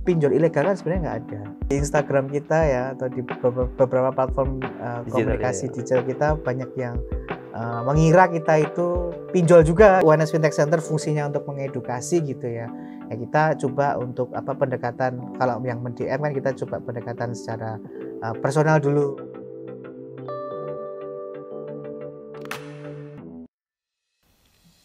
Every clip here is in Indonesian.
pinjol ilegal kan sebenarnya nggak ada. Di Instagram kita ya atau di beberapa platform komunikasi digital kita banyak yang mengira kita itu pinjol juga. UNS Fintech Center fungsinya untuk mengedukasi gitu ya. Ya kita coba untuk pendekatan, kalau yang DM kan kita coba pendekatan secara personal dulu.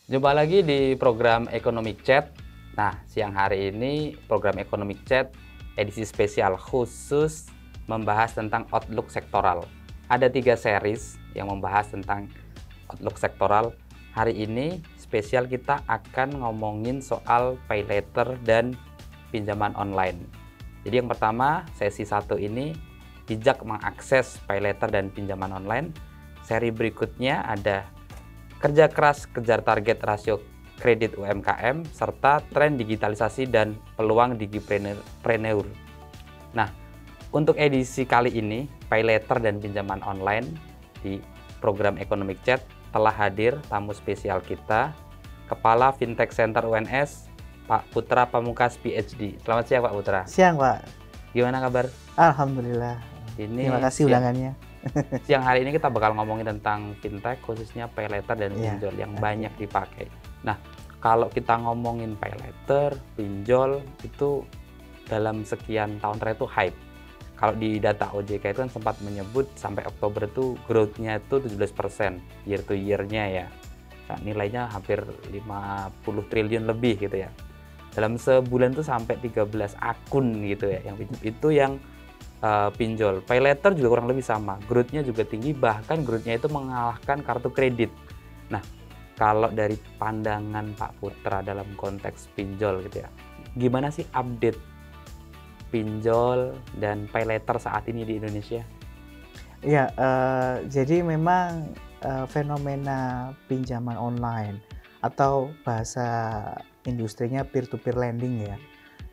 Jumpa lagi di program Economic Chat. Nah, siang hari ini program Economic Chat edisi spesial khusus membahas tentang outlook sektoral. Ada 3 series yang membahas tentang outlook sektoral. Hari ini spesial kita akan ngomongin soal pay later dan pinjaman online. Jadi yang pertama, sesi 1 ini bijak mengakses pay later dan pinjaman online. Seri berikutnya ada kerja keras kejar target rasio kredit UMKM serta tren digitalisasi dan peluang digipreneur. Nah, untuk edisi kali ini, pay later dan pinjaman online di program Economic Chat telah hadir tamu spesial kita, Kepala Fintech Center UNS, Pak Putra Pamungkas PhD. Selamat siang Pak Putra. Siang Pak. Gimana kabar? Alhamdulillah. Terima kasih undangannya. Siang hari ini kita bakal ngomongin tentang fintech, khususnya pay later dan pinjol yang banyak dipakai. Nah, kalau kita ngomongin pay later, pinjol itu dalam sekian tahun terakhir itu hype. Kalau di data OJK itu kan sempat menyebut sampai Oktober itu growth-nya itu 17% year to year-nya ya. Nah, nilainya hampir 50 triliun lebih gitu ya. Dalam sebulan itu sampai 13 akun gitu ya. Itu yang pinjol. Pay later juga kurang lebih sama. Growth-nya juga tinggi, bahkan growth-nya itu mengalahkan kartu kredit. Nah, kalau dari pandangan Pak Putra dalam konteks pinjol gitu ya, gimana sih update pinjol dan pay later saat ini di Indonesia? Ya, jadi memang fenomena pinjaman online atau bahasa industrinya peer-to-peer lending ya,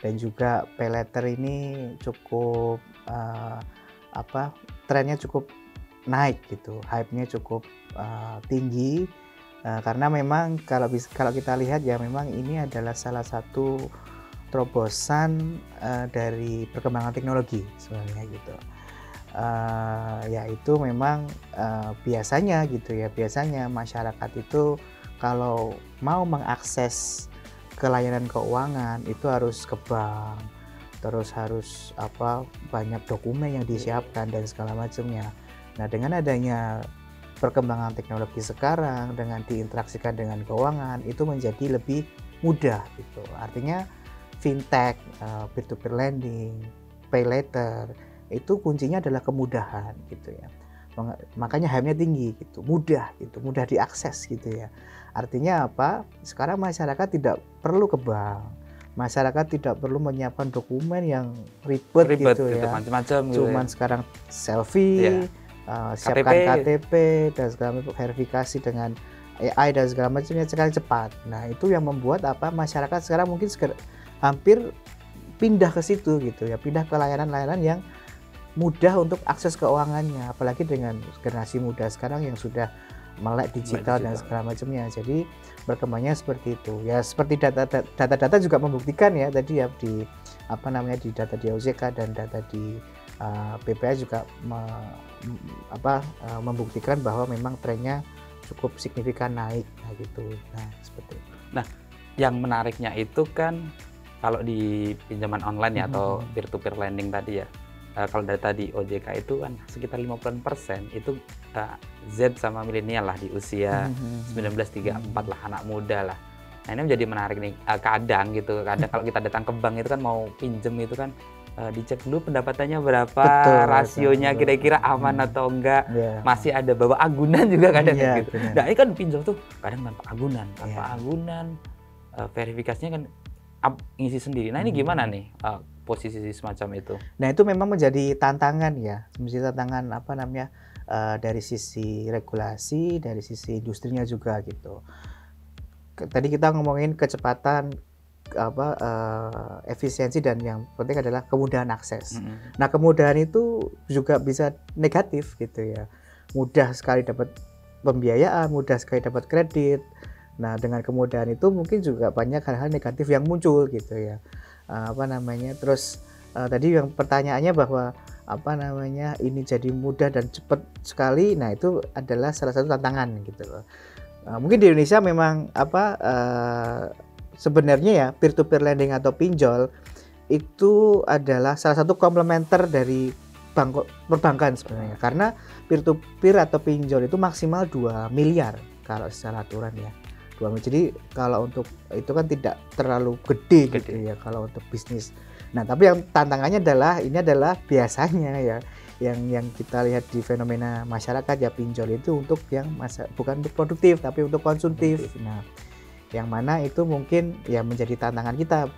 dan juga pay later ini cukup trennya cukup naik gitu, hype-nya cukup tinggi karena memang kalau kita lihat ya memang ini adalah salah satu terobosan dari perkembangan teknologi sebenarnya gitu. Yaitu memang biasanya masyarakat itu kalau mau mengakses ke layanan keuangan itu harus ke bank, terus harus banyak dokumen yang disiapkan dan segala macamnya. Nah, dengan adanya perkembangan teknologi sekarang dengan diinteraksikan dengan keuangan itu menjadi lebih mudah gitu. Artinya fintech, peer-to-peer lending, pay later itu kuncinya adalah kemudahan gitu ya. Makanya hype-nya tinggi gitu, mudah diakses gitu ya. Artinya apa? Sekarang masyarakat tidak perlu ke bank, masyarakat tidak perlu menyiapkan dokumen yang ribet gitu ya, macam-macam gitu. Cuman sekarang selfie, siapkan KTP dan segala macam, verifikasi dengan AI dan segala macamnya sekali cepat. Nah, itu yang membuat masyarakat sekarang mungkin hampir pindah ke situ gitu ya, pindah ke layanan-layanan yang mudah untuk akses keuangannya, apalagi dengan generasi muda sekarang yang sudah melek digital dan segala macamnya. Jadi berkembangnya seperti itu ya, seperti data juga membuktikan ya tadi ya di di data di OJK dan data di BPA juga membuktikan bahwa memang trennya cukup signifikan naik gitu. Nah, seperti itu. Nah, yang menariknya itu kan kalau di pinjaman online ya atau peer-to-peer lending tadi ya, kalau data di OJK itu kan sekitar 50% itu Z sama milenial lah di usia 1934 lah, anak muda lah. Nah, ini menjadi menarik nih. Kadang kalau kita datang ke bank itu kan mau pinjem itu kan dicek dulu pendapatannya berapa, rasionya kira-kira aman atau enggak, masih ada bawa agunan juga kadang gitu. Nah, ini kan pinjol tuh kadang tanpa agunan, verifikasinya kan ngisi sendiri. Nah, ini gimana nih posisi semacam itu? Nah, itu memang menjadi tantangan ya, dari sisi regulasi, dari sisi industrinya juga gitu. Tadi kita ngomongin kecepatan, efisiensi, dan yang penting adalah kemudahan akses. Nah, kemudahan itu juga bisa negatif gitu ya. Mudah sekali dapat pembiayaan, mudah sekali dapat kredit. Nah, dengan kemudahan itu mungkin juga banyak hal-hal negatif yang muncul gitu ya. apa namanya, terus tadi yang pertanyaannya bahwa apa namanya, ini jadi mudah dan cepat sekali. Nah, itu adalah salah satu tantangan gitu loh. Mungkin di Indonesia memang apa, sebenarnya ya peer to peer lending atau pinjol itu adalah salah satu komplementer dari perbankan sebenarnya. Karena peer to peer atau pinjol itu maksimal 2 miliar kalau secara aturan ya. 2 miliar. Jadi kalau untuk itu kan tidak terlalu gede gitu ya kalau untuk bisnis. Nah, tapi yang tantangannya adalah ini adalah biasanya ya yang kita lihat di fenomena masyarakat ya, pinjol itu untuk yang bukan untuk produktif tapi untuk konsumtif. Nah, yang mana itu mungkin ya menjadi tantangan kita,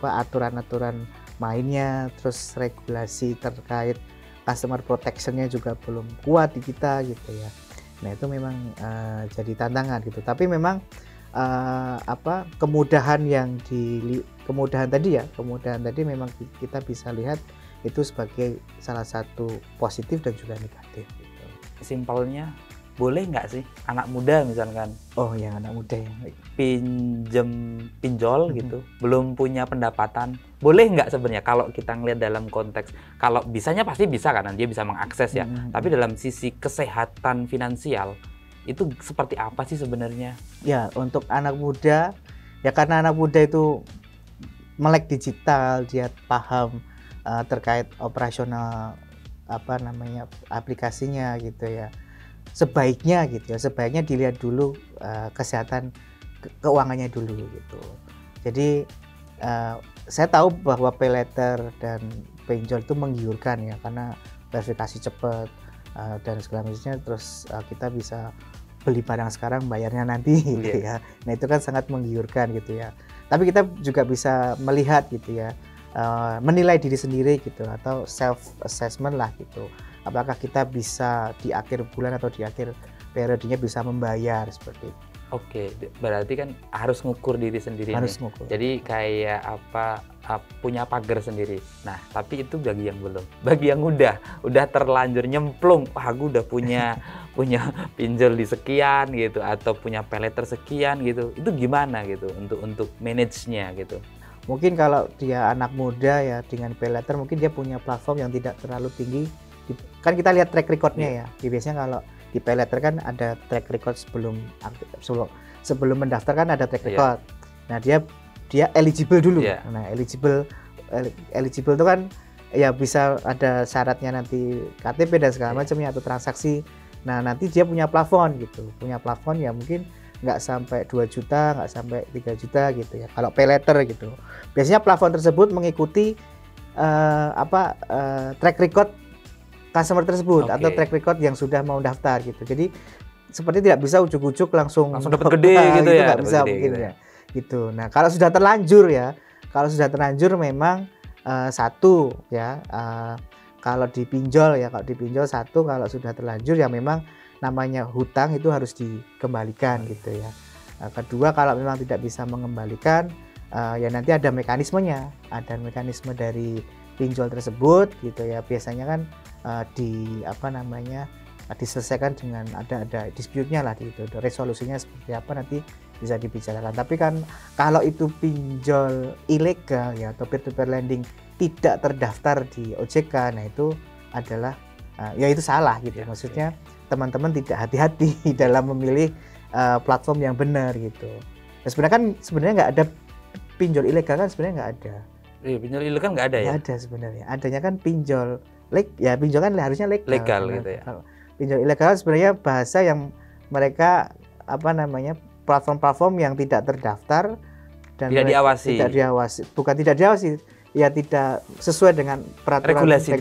aturan-aturan mainnya, terus regulasi terkait customer protection-nya juga belum kuat di kita gitu ya. Nah, itu memang jadi tantangan gitu. Tapi memang kemudahan tadi memang kita bisa lihat itu sebagai salah satu positif dan juga negatif gitu. Simpelnya, boleh nggak sih anak muda misalkan, yang anak muda yang pinjol gitu, belum punya pendapatan, boleh nggak sebenarnya kalau kita ngelihat dalam konteks, kalau bisanya pasti bisa karena dia bisa mengakses ya, tapi dalam sisi kesehatan finansial itu seperti apa sih sebenarnya? Ya, untuk anak muda ya, karena anak muda itu melek digital, dia paham terkait operasional apa namanya aplikasinya gitu ya. Sebaiknya dilihat dulu kesehatan keuangannya dulu gitu. Jadi saya tahu bahwa paylater dan pinjol itu menggiurkan ya, karena verifikasi cepat dan segala macamnya, terus kita bisa beli barang sekarang bayarnya nanti gitu ya. Nah, itu kan sangat menggiurkan gitu ya. Tapi kita juga bisa melihat gitu ya, menilai diri sendiri gitu, atau self assessment lah gitu. Apakah kita bisa di akhir bulan atau di akhir periodenya bisa membayar seperti itu. Oke, berarti kan harus ngukur diri sendiri. Harus ngukur. Jadi kayak punya pagar sendiri. Nah, tapi itu bagi yang belum. Bagi yang udah terlanjur nyemplung, aku udah punya pinjol di sekian gitu, atau punya paylater sekian gitu. Itu gimana gitu untuk manage-nya gitu? Mungkin kalau dia anak muda ya dengan paylater, mungkin dia punya platform yang tidak terlalu tinggi. Kan kita lihat track record-nya ya. Biasanya kalau di paylater kan ada track record sebelum mendaftar kan ada track record. Nah, dia eligible dulu. Nah, eligible itu kan ya bisa ada syaratnya nanti KTP dan segala macamnya atau transaksi. Nah, nanti dia punya plafon gitu. Punya plafon ya mungkin nggak sampai 2 juta, nggak sampai 3 juta gitu ya. Kalau paylater gitu. Biasanya plafon tersebut mengikuti track record customer tersebut atau track record yang sudah mau daftar gitu. Jadi seperti tidak bisa ujuk-ujuk langsung dapat gede gitu ya. Nggak bisa mungkin ya. Gitu. Nah, kalau sudah terlanjur memang satu ya, kalau dipinjol satu, kalau sudah terlanjur ya memang namanya hutang itu harus dikembalikan gitu ya. Kedua, kalau memang tidak bisa mengembalikan ya nanti ada mekanismenya, mekanisme dari pinjol tersebut gitu ya. Biasanya kan diselesaikan dengan ada dispute-nya lah gitu. Resolusinya seperti apa nanti bisa dibicarakan. Tapi kan kalau itu pinjol ilegal ya atau peer to peer lending tidak terdaftar di OJK, nah itu adalah ya itu salah gitu. Maksudnya teman-teman tidak hati-hati dalam memilih platform yang benar gitu. Nah, sebenarnya nggak ada pinjol ilegal kan, sebenarnya nggak ada. Pinjol ilegal nggak ada ya? Nggak ada sebenarnya. Adanya kan pinjol pinjol kan harusnya legal gitu ya. Kalau pinjol ilegal sebenarnya bahasa yang mereka platform-platform yang tidak terdaftar dan tidak diawasi, ya tidak sesuai dengan peraturan regulasi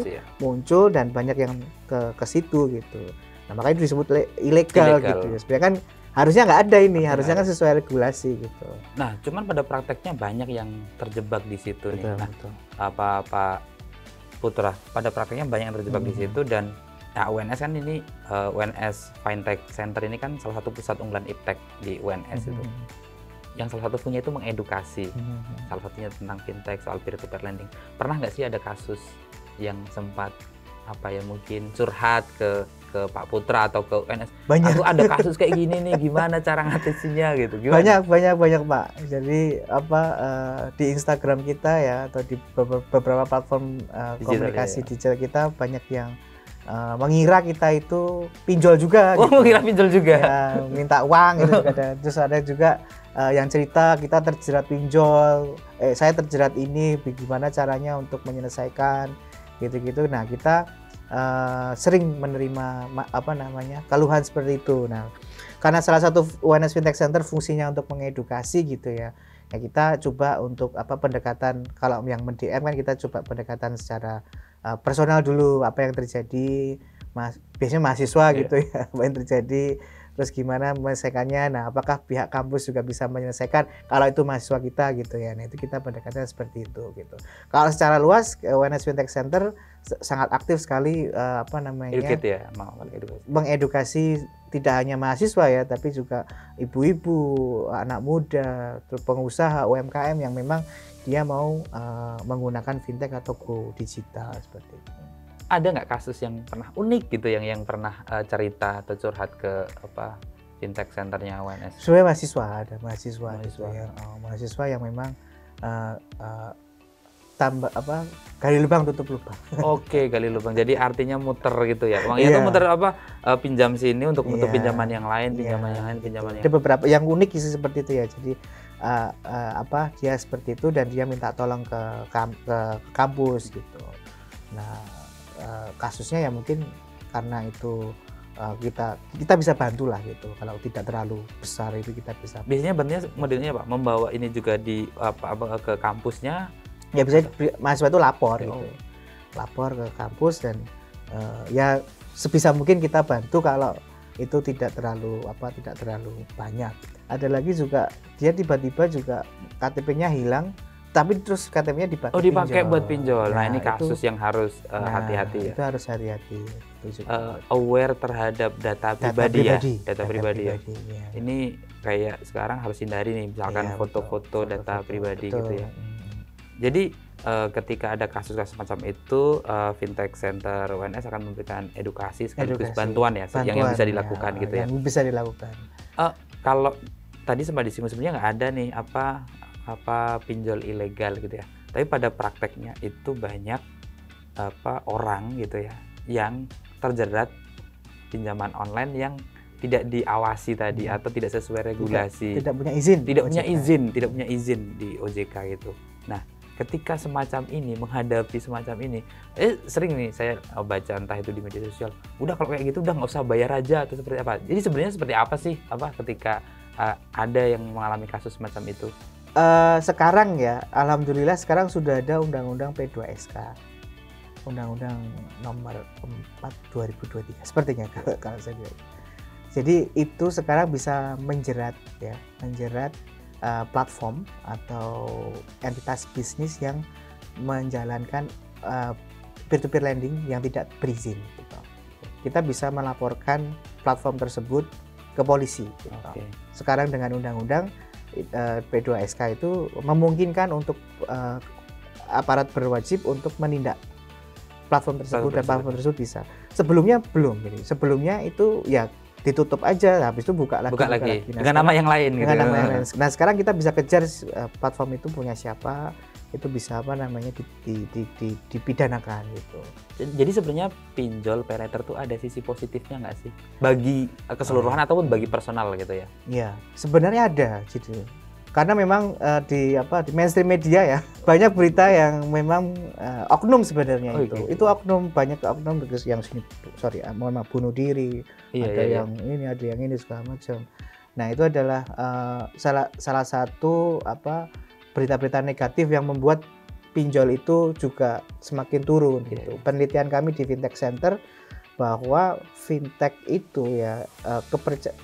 ya. Muncul dan banyak yang ke situ gitu. Nah, makanya itu disebut ilegal gitu ya. Sebenarnya kan harusnya nggak ada ini, harusnya kan sesuai regulasi gitu. Nah, cuman pada prakteknya banyak yang terjebak di situ nih. Nah, betul. Pak Putra, pada prakteknya banyak yang terjebak di situ, dan UNS kan ini UNS Fintech Center ini kan salah satu pusat unggulan iptek di UNS itu. Yang salah satu punya itu mengedukasi, salah satunya tentang fintech, soal peer to peer lending. Pernah nggak sih ada kasus yang sempat apa ya, mungkin curhat ke Pak Putra atau ke UNS, Banyak. aku ada kasus kayak gini nih, gimana cara ngatasinnya gitu, gimana? Banyak Pak. Jadi di Instagram kita ya atau di beberapa platform Digital, komunikasi ya. digital kita banyak yang mengira kita itu pinjol juga. Oh, gitu. mengira pinjol juga. Ya, minta uang gitu juga ada. Terus ada juga yang cerita kita terjerat pinjol, saya terjerat ini, bagaimana caranya untuk menyelesaikan gitu-gitu. Nah, kita sering menerima keluhan seperti itu. Nah, karena salah satu UNS Fintech Center fungsinya untuk mengedukasi gitu ya. Ya kita coba untuk pendekatan, kalau yang DM kan kita coba pendekatan secara personal dulu, apa yang terjadi, biasanya mahasiswa gitu ya, apa yang terjadi, terus gimana menyelesaikannya. Nah, apakah pihak kampus juga bisa menyelesaikan kalau itu mahasiswa kita gitu ya. Nah, itu kita pendekatnya seperti itu gitu. Kalau secara luas UNS Fintech Center sangat aktif sekali Educate ya, mengedukasi tidak hanya mahasiswa ya, tapi juga ibu-ibu, anak muda, terus pengusaha UMKM yang memang dia mau menggunakan fintech atau go digital seperti itu. Ada nggak kasus yang pernah unik gitu yang pernah cerita atau curhat ke fintech centernya UNS? Sebenarnya ada mahasiswa. Gitu ya. Mahasiswa yang memang gali lubang tutup lubang. Oke, gali lubang. Jadi artinya muter gitu ya. Uangnya itu muter pinjam sini untuk pinjaman yang lain, pinjaman yang lain. Ada beberapa yang unik sih seperti itu ya. Jadi dia seperti itu dan dia minta tolong ke kampus gitu. Nah, kasusnya ya mungkin karena itu kita bisa bantu lah gitu. Kalau tidak terlalu besar itu kita bisa. Biasanya modelnya Pak, membawa ini juga di ke kampusnya. Ya bisa mahasiswa itu lapor gitu. Lapor ke kampus dan ya sebisa mungkin kita bantu kalau itu tidak terlalu banyak. Ada lagi juga dia tiba-tiba juga KTP-nya hilang, tapi terus KTP-nya dipakai buat pinjol. Nah, ini kasus yang harus hati-hati ya. Itu harus hati-hati. Aware terhadap data pribadi ya. Data pribadi ya. Ya. Ini kayak sekarang harus hindari nih, misalkan foto-foto data pribadi gitu ya. Jadi ketika ada kasus-kasus macam itu, Fintech Center UNS akan memberikan edukasi sekaligus bantuan ya, yang bisa dilakukan gitu ya. Yang bisa dilakukan. Kalau tadi sempat disinggung sebenarnya nggak ada nih pinjol ilegal gitu ya. Tapi pada prakteknya itu banyak orang gitu ya yang terjerat pinjaman online yang tidak diawasi tadi atau tidak sesuai regulasi. Tidak punya izin. Tidak punya izin di OJK gitu. Nah, ketika menghadapi semacam ini, sering nih saya baca entah itu di media sosial, udah kalau kayak gitu udah nggak usah bayar aja atau seperti apa. Jadi sebenarnya seperti apa sih ketika ada yang mengalami kasus semacam itu? Sekarang ya, alhamdulillah sekarang sudah ada Undang-Undang P2SK, Undang-Undang Nomor 4 2023 sepertinya kalau saya lihat. Jadi itu sekarang bisa menjerat platform atau entitas bisnis yang menjalankan peer-to-peer lending yang tidak berizin. Gitu. Kita bisa melaporkan platform tersebut ke polisi. Gitu. Sekarang dengan undang-undang P2SK itu memungkinkan untuk aparat berwajib untuk menindak platform tersebut dan platform tersebut bisa. Sebelumnya belum. Jadi sebelumnya itu ya ditutup aja, habis itu buka lagi. Nah, dengan nama yang lain. Nah, sekarang kita bisa kejar platform itu punya siapa, itu bisa dipidanakan gitu. Jadi sebenarnya pinjol paylater tuh ada sisi positifnya nggak sih? Bagi keseluruhan ataupun bagi personal gitu ya? Iya, sebenarnya ada gitu. Karena memang di mainstream media ya banyak berita yang memang oknum sebenarnya itu oknum, banyak oknum yang bunuh diri, ada yang ini segala macam. Nah, itu adalah salah satu berita-berita negatif yang membuat pinjol itu juga semakin turun gitu. Penelitian kami di Fintech Center bahwa fintech itu ya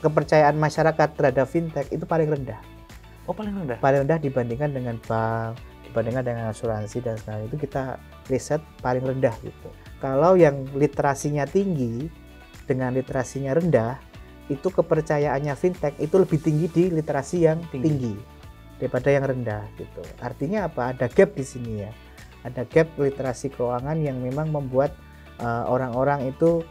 kepercayaan masyarakat terhadap fintech itu paling rendah. Oh, paling rendah? Paling rendah dibandingkan dengan bank, dibandingkan dengan asuransi dan sebagainya. Itu kita riset paling rendah gitu. Kalau yang literasinya tinggi dengan literasinya rendah, itu kepercayaannya fintech itu lebih tinggi di literasi yang tinggi daripada yang rendah gitu. Artinya apa? Ada gap di sini ya. Ada gap literasi keuangan yang memang membuat orang-orang itu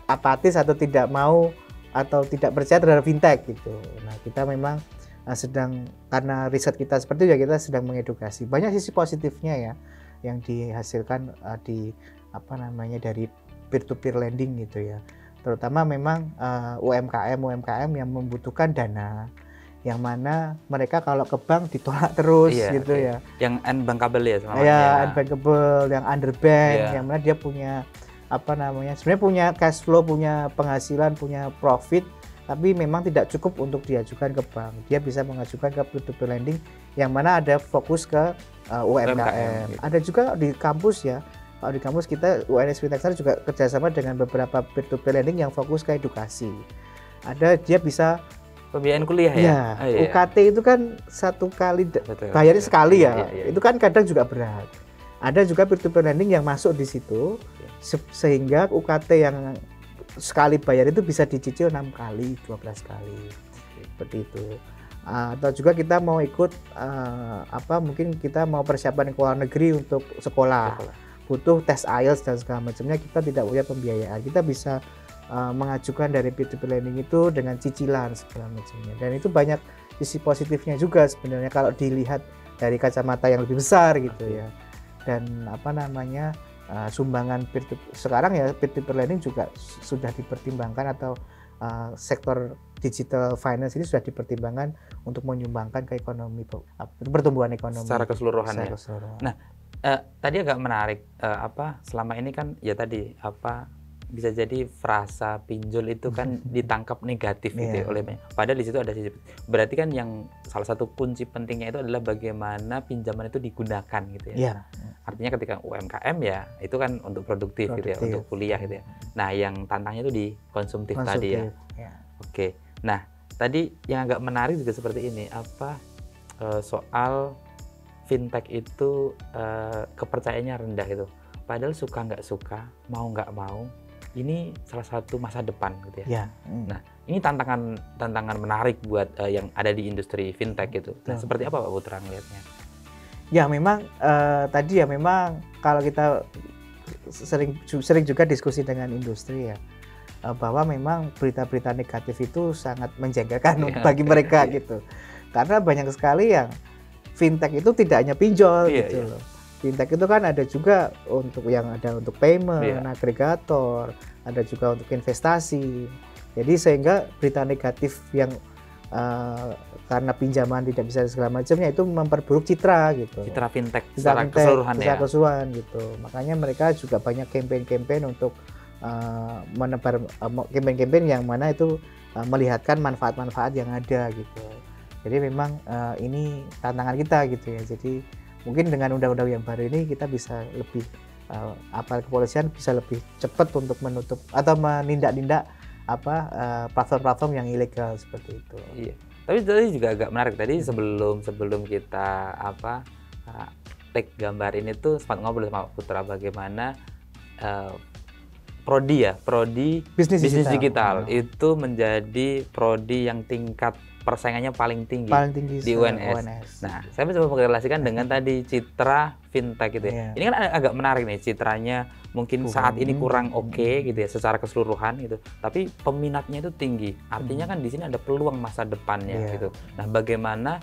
apatis atau tidak mau atau tidak percaya terhadap fintech gitu. Nah, kita memang sedang, karena riset kita seperti itu ya, kita sedang mengedukasi. Banyak sisi positifnya ya yang dihasilkan dari peer to peer lending gitu ya. Terutama memang UMKM yang membutuhkan dana, yang mana mereka kalau ke bank ditolak terus gitu ya. Yang unbankable ya semuanya. Ya, unbankable, yang underbank, yang mana dia punya sebenarnya punya cash flow, punya penghasilan, punya profit, tapi memang tidak cukup untuk diajukan ke bank. Dia bisa mengajukan ke peer-to-peer lending yang mana ada fokus ke UMKM. Gitu. Ada juga di kampus ya. Kalau di kampus kita UNS Fintech juga kerjasama dengan beberapa peer-to-peer lending yang fokus ke edukasi. Ada dia bisa pembiayaan kuliah ya. UKT itu kan satu kali bayarnya sekali ya. Itu kan kadang juga berat. Ada juga peer-to-peer lending yang masuk di situ, sehingga UKT yang sekali bayar itu bisa dicicil 6 kali, 12 kali, seperti itu. Atau juga kita mau ikut mungkin kita mau persiapan ke luar negeri untuk sekolah, butuh tes IELTS dan segala macamnya, kita tidak punya pembiayaan, kita bisa mengajukan dari peer-to-peer lending itu dengan cicilan segala macamnya. Dan itu banyak sisi positifnya juga sebenarnya kalau dilihat dari kacamata yang lebih besar gitu ya. Dan sumbangan sekarang ya peer-to-peer lending juga sudah dipertimbangkan, atau sektor digital finance ini sudah dipertimbangkan untuk menyumbangkan ke ekonomi, pertumbuhan ekonomi secara keseluruhan. Nah, tadi agak menarik selama ini kan ya tadi bisa jadi frasa pinjol itu kan ditangkap negatif gitu ya, oleh banyak. Padahal di situ ada sisi. Berarti kan yang salah satu kunci pentingnya itu adalah bagaimana pinjaman itu digunakan gitu ya. Artinya ketika UMKM ya itu kan untuk produktif gitu ya, untuk kuliah gitu ya. Nah, yang tantangnya itu di konsumtif tadi ya. Oke. Nah, tadi yang agak menarik juga seperti ini, soal fintech itu kepercayaannya rendah gitu. Padahal suka nggak suka, mau nggak mau, ini salah satu masa depan gitu ya. Nah, ini tantangan menarik buat yang ada di industri fintech gitu. Nah, seperti apa Pak Putra melihatnya? Ya memang tadi ya memang kalau kita sering juga diskusi dengan industri ya, bahwa memang berita-berita negatif itu sangat menjengkelkan bagi mereka gitu. Karena banyak sekali yang fintech itu tidak hanya pinjol gitu loh. Fintech itu kan ada juga untuk payment, agregator, ada juga untuk investasi. Jadi sehingga berita negatif yang karena pinjaman tidak bisa segala macamnya itu memperburuk citra gitu. Citra fintech secara keseluruhan gitu. Makanya mereka juga banyak campaign-campaign untuk menebar campaign-campaign yang mana itu melihatkan manfaat-manfaat yang ada gitu. Jadi memang ini tantangan kita gitu ya. Jadi mungkin dengan undang-undang yang baru ini kita bisa lebih kepolisian bisa lebih cepat untuk menutup atau menindak platform-platform yang ilegal seperti itu. Iya. Tapi tadi juga agak menarik tadi sebelum kita take gambar ini tuh sempat ngobrol sama Putra bagaimana prodi bisnis digital itu menjadi prodi yang tingkat persaingannya paling tinggi di UNS. Nah, saya mencoba mengerelasikan dengan tadi citra fintech gitu ya. Ini kan agak menarik nih, citranya mungkin saat ini kurang oke gitu ya secara keseluruhan gitu. Tapi peminatnya itu tinggi. Artinya kan di sini ada peluang masa depannya gitu. Nah, bagaimana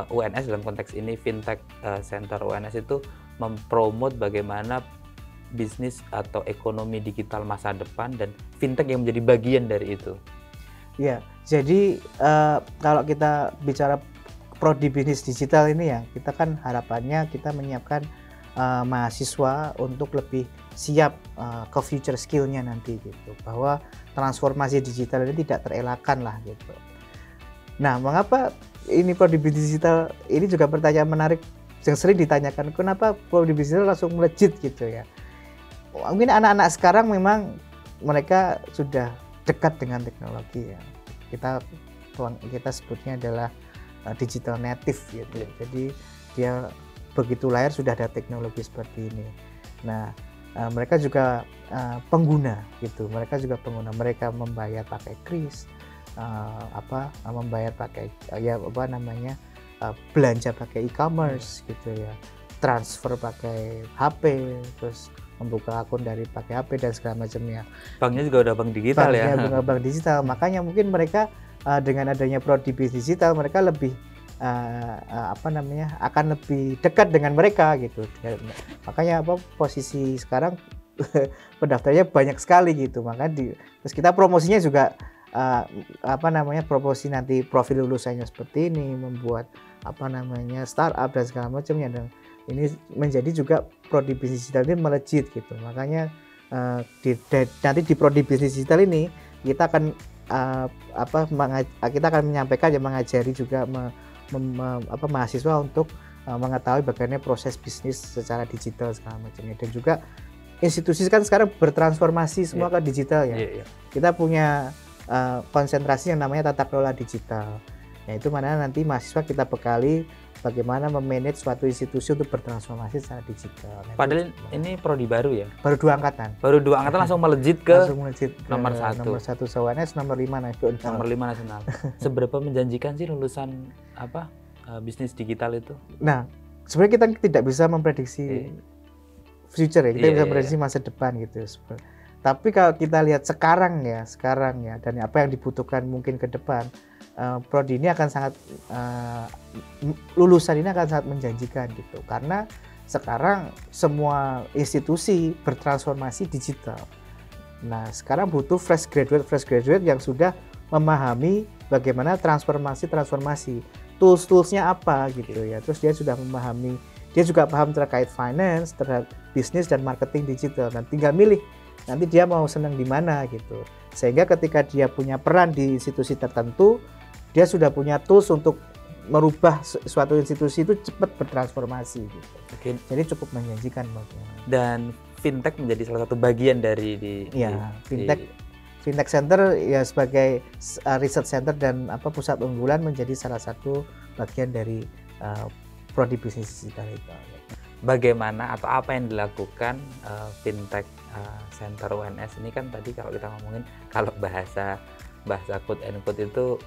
UNS dalam konteks ini Fintech Center UNS itu mempromot bagaimana bisnis atau ekonomi digital masa depan dan fintech yang menjadi bagian dari itu. Ya, jadi kalau kita bicara prodi bisnis digital ini ya, kita kan harapannya kita menyiapkan mahasiswa untuk lebih siap ke future skill-nya nanti gitu, bahwa transformasi digital ini tidak terelakkan lah gitu. Nah, mengapa ini prodi bisnis digital ini juga pertanyaan menarik yang sering ditanyakan, kenapa prodi bisnis digital langsung melejit gitu ya. Mungkin anak-anak sekarang memang mereka sudah dekat dengan teknologi ya. Kita sebutnya adalah digital native gitu. Jadi dia begitu lahir sudah ada teknologi seperti ini. Nah, mereka juga pengguna gitu. Mereka membayar pakai kris, membayar pakai belanja pakai e-commerce gitu ya. Transfer pakai HP, terus membuka akun dari pakai HP dan segala macamnya. Banknya juga udah bank digital ya. Bank digital. Makanya mungkin mereka dengan adanya prodi bisnis digital, mereka lebih akan lebih dekat dengan mereka gitu. Makanya posisi sekarang pendaftarnya banyak sekali gitu. Terus kita promosinya juga promosi nanti profil lulusannya seperti ini, membuat startup dan segala macamnya, dan ini menjadi juga prodi bisnis digital ini melejit gitu. Makanya nanti di prodi bisnis digital ini kita akan kita akan menyampaikan mengajari juga mahasiswa untuk mengetahui bagaimana proses bisnis secara digital segala macamnya, dan juga institusi kan sekarang bertransformasi semua ke digital ya. Kita punya konsentrasi yang namanya tata kelola digital. Yaitu mana nanti mahasiswa kita bekali bagaimana memanage suatu institusi untuk bertransformasi secara digital. Padahal ini prodi baru ya? Baru 2 angkatan. Baru 2 angkatan langsung melejit ke nomor 1. Nomor 1 UNS, nomor 5 nasional. Nomor 5 nasional. Seberapa menjanjikan sih lulusan bisnis digital itu? Nah, sebenarnya kita tidak bisa memprediksi future ya. Kita bisa memprediksi masa depan gitu. Tapi kalau kita lihat sekarang ya, dan apa yang dibutuhkan mungkin ke depan, prodi ini akan sangat lulusan ini akan sangat menjanjikan gitu, karena sekarang semua institusi bertransformasi digital. Nah, sekarang butuh fresh graduate yang sudah memahami bagaimana transformasi tools-toolsnya apa gitu ya. Terus dia sudah memahami, dia juga paham terkait finance, terhadap bisnis dan marketing digital, dan tinggal milih nanti dia mau senang di mana gitu. Sehingga ketika dia punya peran di institusi tertentu, dia sudah punya tools untuk merubah suatu institusi itu cepat bertransformasi gitu. Oke. Jadi cukup menjanjikan bagaimana. Dan fintech menjadi salah satu bagian dari fintech center ya, sebagai research center dan pusat unggulan, menjadi salah satu bagian dari prodi bisnis digital itu. Bagaimana atau apa yang dilakukan fintech center UNS ini? Kan tadi kalau kita ngomongin, kalau bahasa quote and quote itu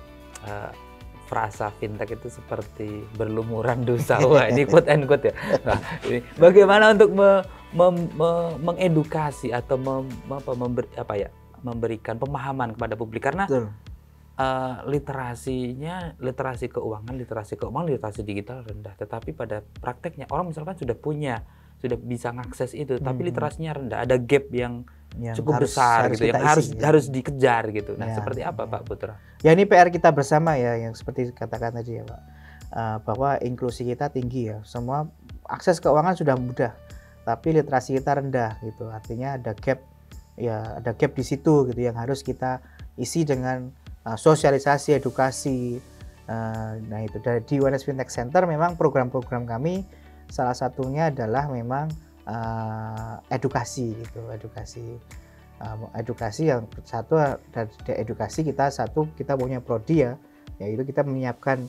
frasa fintech itu seperti berlumuran dosa. Wah, ini quote and quote ya. Nah, ini bagaimana untuk mengedukasi atau memberikan pemahaman kepada publik, karena literasi keuangan, literasi digital rendah, tetapi pada prakteknya orang misalkan sudah bisa mengakses itu, tapi literasinya rendah, ada gap yang cukup besar gitu, yang harus dikejar gitu. Nah, seperti apa Pak Putra? Ya, ini PR kita bersama ya, yang seperti katakan tadi ya Pak, bahwa inklusi kita tinggi ya, semua akses keuangan sudah mudah, tapi literasi kita rendah gitu. Artinya ada gap di situ gitu, yang harus kita isi dengan sosialisasi, edukasi. Nah itu di UNS Fintech Center memang program-program kami salah satunya adalah memang edukasi gitu, edukasi yang satu dari edukasi kita punya prodi ya, yaitu kita menyiapkan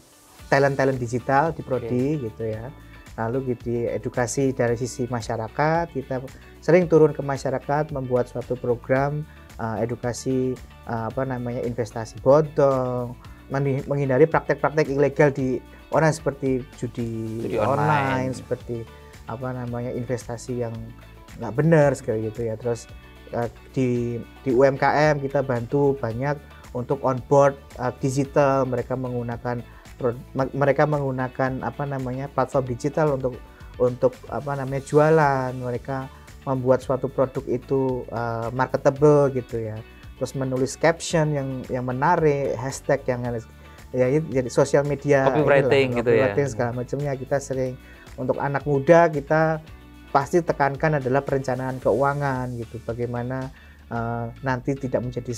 talent digital di prodi gitu ya. Lalu di edukasi dari sisi masyarakat, kita sering turun ke masyarakat membuat suatu program edukasi investasi bodong, menghindari praktek-praktek ilegal di orang seperti judi online, seperti investasi yang nggak benar sekali gitu ya. Terus di UMKM kita bantu banyak untuk onboard digital, mereka menggunakan platform digital untuk jualan, mereka membuat suatu produk itu marketable gitu ya. Terus menulis caption yang menarik, hashtag yang jadi sosial media, copywriting gitu ya, segala macamnya. Kita sering untuk anak muda, kita pasti tekankan adalah perencanaan keuangan gitu, bagaimana nanti tidak menjadi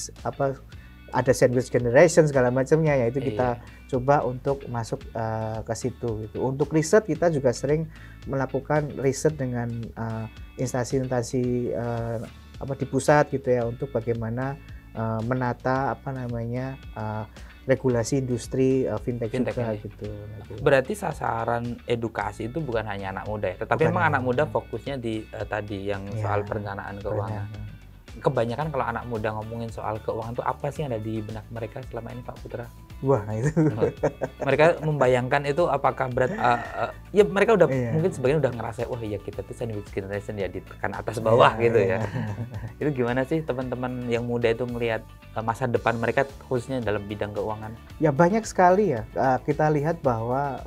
ada sandwich generation segala macamnya, yaitu kita coba untuk masuk ke situ gitu. Untuk riset kita juga sering melakukan riset dengan instansi-instansi di pusat gitu ya, untuk bagaimana menata regulasi industri fintech juga ini. gitu. Berarti sasaran edukasi itu bukan hanya anak muda ya, tetapi memang anak muda fokusnya di tadi yang soal perencanaan keuangan. Kebanyakan kalau anak muda ngomongin soal keuangan itu apa sih yang ada di benak mereka selama ini Pak Putra? Wah, itu. Mereka membayangkan itu apakah ya mereka udah Iya. mungkin sebagian udah ngerasa wah ya kita tuh sandwich generation ya ditekan atas bawah Iya, gitu iya. ya. Itu gimana sih teman-teman yang muda itu melihat masa depan mereka khususnya dalam bidang keuangan? Ya banyak sekali ya, kita lihat bahwa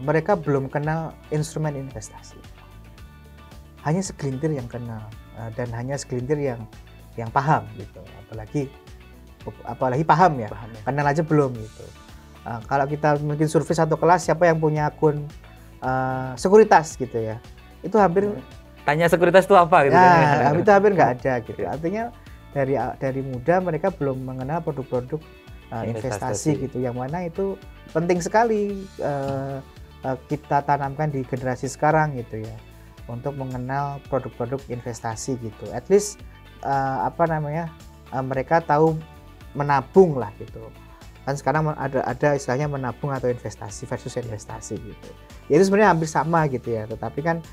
mereka belum kenal instrumen investasi. Hanya segelintir yang kenal, dan hanya segelintir yang paham gitu. Apalagi paham ya, Paham ya? kenal aja belum gitu. Kalau kita mungkin survei satu kelas siapa yang punya akun sekuritas gitu ya, itu hampir Tanya sekuritas itu apa gitu kan? itu hampir nggak ada gitu. Artinya dari muda mereka belum mengenal produk-produk investasi gitu, yang mana itu penting sekali kita tanamkan di generasi sekarang gitu ya, untuk mengenal produk-produk investasi gitu. At least mereka tahu menabung lah gitu. Kan sekarang ada istilahnya menabung atau investasi versus investasi gitu. Ya itu sebenarnya hampir sama gitu ya. Tetapi kan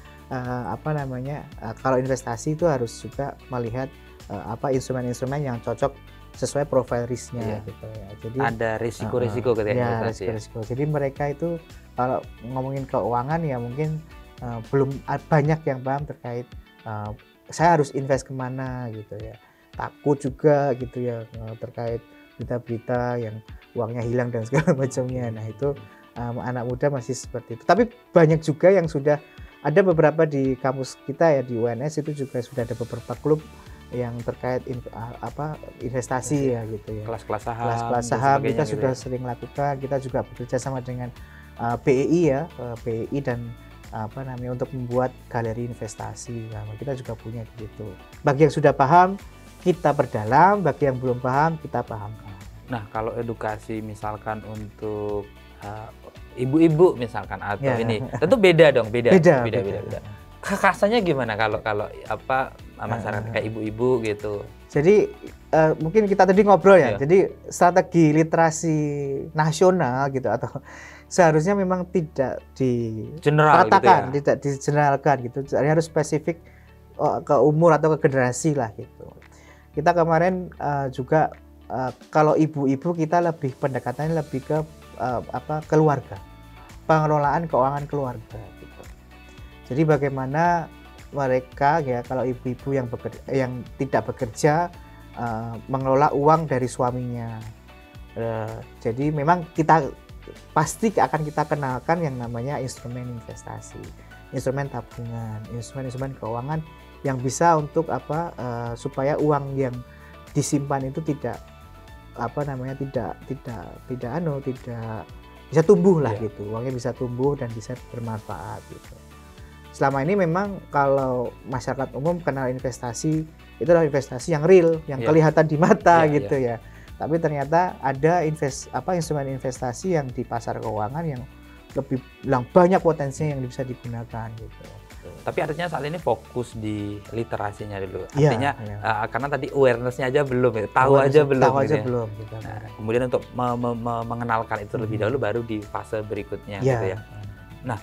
kalau investasi itu harus juga melihat instrumen-instrumen yang cocok sesuai profil risknya gitu ya. Jadi ada risiko-risiko ketika ya, investasi. risiko. Jadi mereka itu kalau ngomongin keuangan ya mungkin belum banyak yang paham terkait saya harus invest kemana gitu ya. Takut juga gitu ya terkait berita-berita yang uangnya hilang dan segala macamnya. Nah itu anak muda masih seperti itu. Tapi banyak juga yang sudah ada beberapa di kampus kita ya di UNS itu juga sudah ada beberapa klub yang terkait investasi ya gitu ya. Kelas-kelas saham. Kelas-kelas dan saham sebagainya kita gitu sudah ya. sering lakukan. Kita juga bekerja sama dengan BEI ya, BEI dan untuk membuat galeri investasi. Nah, kita juga punya gitu. Bagi yang sudah paham kita perdalam, bagi yang belum paham kita pahamkan. Nah, kalau edukasi misalkan untuk ibu-ibu misalkan atau Ya. ini tentu beda dong, beda. Beda. Rasanya gimana kalau masyarakat kayak ibu-ibu gitu? Jadi mungkin kita tadi ngobrol ya. Iya. Jadi strategi literasi nasional gitu atau seharusnya memang tidak General gitu diratakan, ya. tidak digeneralkan gitu. Jadi harus spesifik ke umur atau ke generasi lah gitu. Kita kemarin juga kalau ibu-ibu kita lebih pendekatannya lebih ke keluarga, pengelolaan keuangan keluarga gitu. Jadi bagaimana mereka ya kalau ibu-ibu yang tidak bekerja mengelola uang dari suaminya. Jadi memang kita pasti akan kita kenalkan yang namanya instrumen investasi, instrumen tabungan, instrumen keuangan yang bisa untuk supaya uang yang disimpan itu tidak bisa tumbuh lah gitu. Uangnya bisa tumbuh dan bisa bermanfaat gitu. Selama ini memang kalau masyarakat umum kenal investasi itu adalah investasi yang real, yang kelihatan di mata gitu ya. Tapi ternyata ada instrumen investasi yang di pasar keuangan yang banyak potensinya yang bisa digunakan gitu. Tapi artinya saat ini fokus di literasinya dulu. Ya, Artinya karena tadi awareness-nya aja belum, tahu aja belum. Gitu. Nah, kemudian untuk mengenalkan itu lebih dahulu baru di fase berikutnya gitu ya. Nah,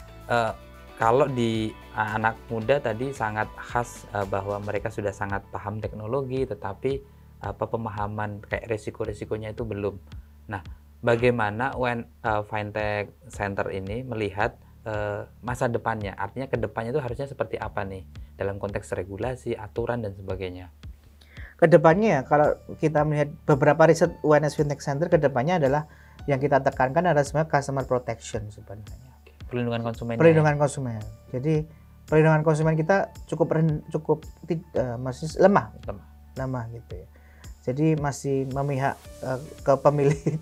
kalau di anak muda tadi sangat khas bahwa mereka sudah sangat paham teknologi, tetapi pemahaman kayak resiko-resikonya itu belum. Nah, bagaimana Fintech Center ini melihat masa depannya? Artinya ke depannya itu harusnya seperti apa nih dalam konteks regulasi, aturan dan sebagainya? Kedepannya kalau kita melihat beberapa riset UNS Fintech Center, kedepannya adalah yang kita tekankan adalah sebenarnya customer protection sebenarnya. Perlindungan konsumen. Konsumen. Jadi perlindungan konsumen kita masih lemah gitu ya. Jadi masih memihak ke pemilik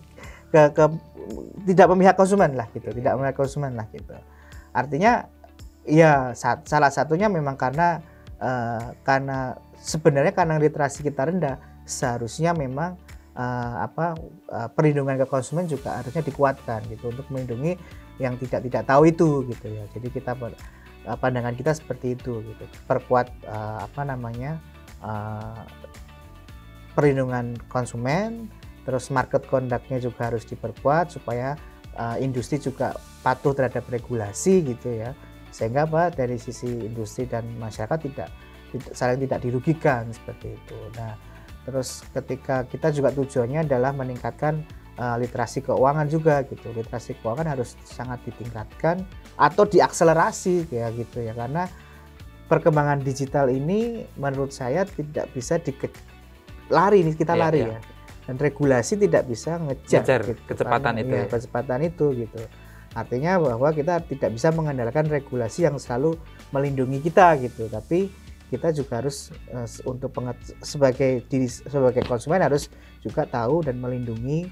tidak memihak konsumen lah gitu, tidak memihak konsumen lah gitu. Artinya ya salah satunya memang karena sebenarnya karena literasi kita rendah, seharusnya memang perlindungan ke konsumen juga harusnya dikuatkan gitu untuk melindungi yang tidak tahu itu gitu ya. Jadi kita pandangan kita seperti itu gitu. Perkuat perlindungan konsumen, terus market conduct-nya juga harus diperkuat supaya industri juga patuh terhadap regulasi gitu ya, sehingga dari sisi industri dan masyarakat saling tidak dirugikan seperti itu. Nah, terus ketika kita juga tujuannya adalah meningkatkan literasi keuangan juga gitu. Literasi keuangan harus sangat ditingkatkan atau diakselerasi kayak gitu ya, karena perkembangan digital ini menurut saya tidak bisa lari ya. Dan regulasi tidak bisa ngejar gitu, kecepatan itu ya. kecepatan itu gitu. Artinya bahwa kita tidak bisa mengandalkan regulasi yang selalu melindungi kita gitu, tapi kita juga harus sebagai konsumen harus juga tahu dan melindungi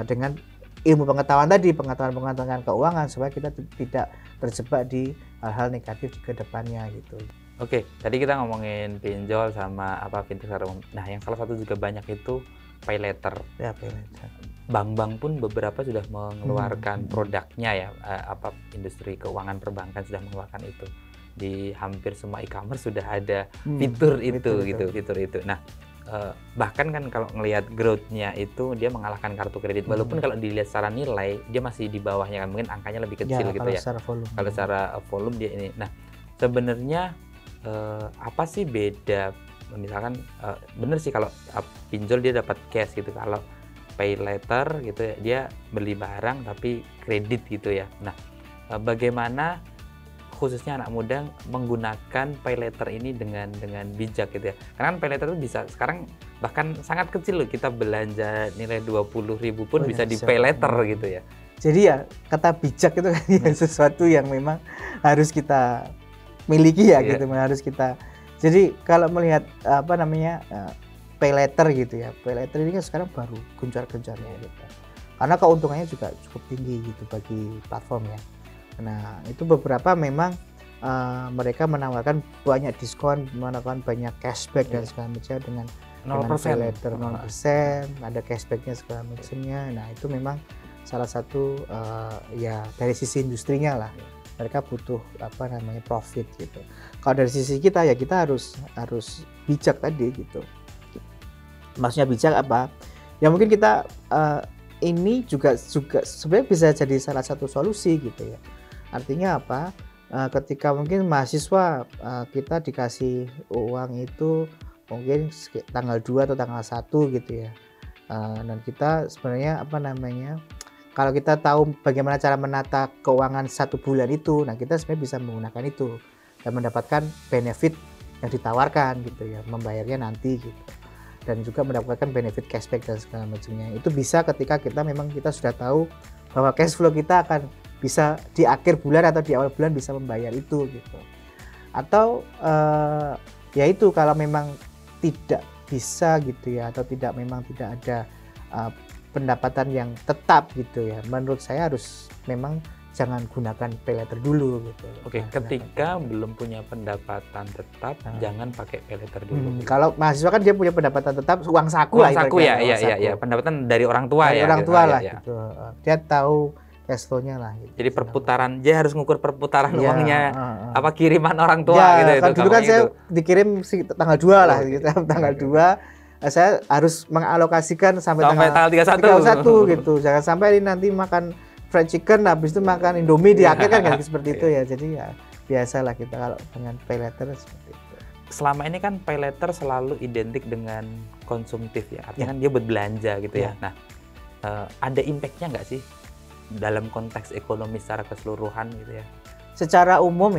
dengan ilmu pengetahuan tadi, pengetahuan keuangan, supaya kita tidak terjebak di hal-hal negatif ke depannya gitu. Oke, tadi kita ngomongin pinjol sama fintech secara umum. Nah, yang salah satu juga banyak itu pay later. Ya, pay later. Bank-bank pun beberapa sudah mengeluarkan produknya ya, industri keuangan perbankan sudah mengeluarkan itu. Di hampir semua e-commerce sudah ada fitur itu. Nah, bahkan kan kalau ngelihat growth-nya itu dia mengalahkan kartu kredit, walaupun kalau dilihat secara nilai dia masih di bawahnya kan, mungkin angkanya lebih kecil gitu ya. Kalau secara volume dia ini. Nah, sebenarnya apa sih beda? Misalkan bener sih kalau pinjol dia dapat cash gitu, kalau pay later gitu ya dia beli barang tapi kredit gitu ya. Nah, bagaimana khususnya anak muda menggunakan pay later ini dengan bijak gitu ya? Karena kan pay later itu bisa sekarang bahkan sangat kecil loh, kita belanja nilai 20.000 pun bisa di pay later gitu ya. Jadi ya kata bijak itu kan ya sesuatu yang memang harus kita miliki ya gitu, harus kita. Jadi kalau melihat pay later gitu ya, pay later ini kan sekarang baru gencar-gencarnya gitu. Karena keuntungannya juga cukup tinggi gitu bagi platform ya. Nah, itu beberapa memang mereka menawarkan banyak diskon, menawarkan banyak cashback dan segala macam dengan 0%, pay later 0%, ada cashbacknya segala macamnya. Nah, itu memang salah satu ya dari sisi industrinya lah. Mereka butuh profit gitu. Kalau dari sisi kita ya kita harus bijak tadi gitu. Maksudnya bijak apa? Ya mungkin kita ini juga sebenarnya bisa jadi salah satu solusi gitu ya. Artinya apa? Ketika mungkin mahasiswa kita dikasih uang itu mungkin tanggal 2 atau tanggal 1 gitu ya. Dan kita sebenarnya kalau kita tahu bagaimana cara menata keuangan 1 bulan itu, nah kita sebenarnya bisa menggunakan itu dan mendapatkan benefit yang ditawarkan gitu ya, membayarnya nanti gitu, dan juga mendapatkan benefit cashback dan segala macamnya. Itu bisa ketika kita sudah tahu bahwa cash flow kita akan bisa di akhir bulan atau di awal bulan bisa membayar itu gitu. Atau ya itu kalau memang tidak bisa gitu ya, atau tidak ada pendapatan yang tetap gitu ya, menurut saya harus memang jangan gunakan pay later dulu gitu. Oke, ketika belum punya pendapatan tetap, jangan pakai pay later dulu. Kalau mahasiswa kan dia punya pendapatan tetap, uang saku lah. Uang saku ya, iya, pendapatan dari orang tua dari ya. orang tua lah ya. gitu. Dia tahu cash flow-nya lah gitu. Jadi dia harus ngukur perputaran uangnya, kiriman orang tua ya, gitu. Kan dulu kan saya dikirim tanggal 2 lah gitu, tanggal 2. Saya harus mengalokasikan sampai tanggal 31 gitu. Jangan sampai nanti makan fried chicken, habis itu makan Indomie di akhir kan seperti itu ya. Jadi ya biasalah kita kalau dengan pay later seperti itu. Selama ini kan pay later selalu identik dengan konsumtif ya, artinya kan dia buat belanja gitu ya. Nah, ada impact-nya nggak sih dalam konteks ekonomi secara keseluruhan gitu ya? Secara umum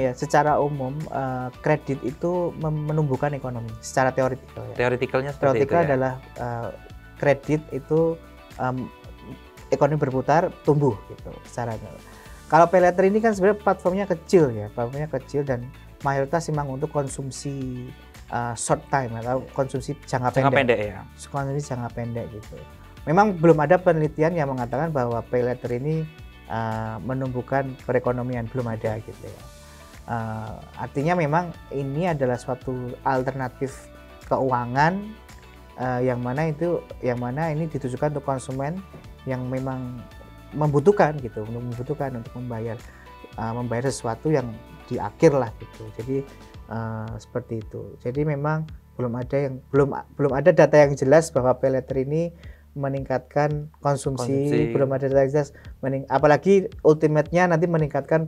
kredit itu menumbuhkan ekonomi secara teoretikal ya. Teoretikalnya seperti itu ya? Adalah kredit itu ekonomi berputar, tumbuh gitu secara. Kalau pay later ini kan sebenarnya platformnya kecil dan mayoritas memang untuk konsumsi short time atau konsumsi jangka pendek ya. Konsumsi jangka pendek gitu. Memang belum ada penelitian yang mengatakan bahwa pay later ini menumbuhkan perekonomian, belum ada gitu ya. Artinya memang ini adalah suatu alternatif keuangan yang mana ini ditujukan untuk konsumen yang memang membutuhkan untuk membayar sesuatu yang di akhir lah gitu. Jadi seperti itu. Jadi memang belum ada data yang jelas bahwa pay later ini meningkatkan konsumsi, belum ada realitas, apalagi ultimate-nya nanti meningkatkan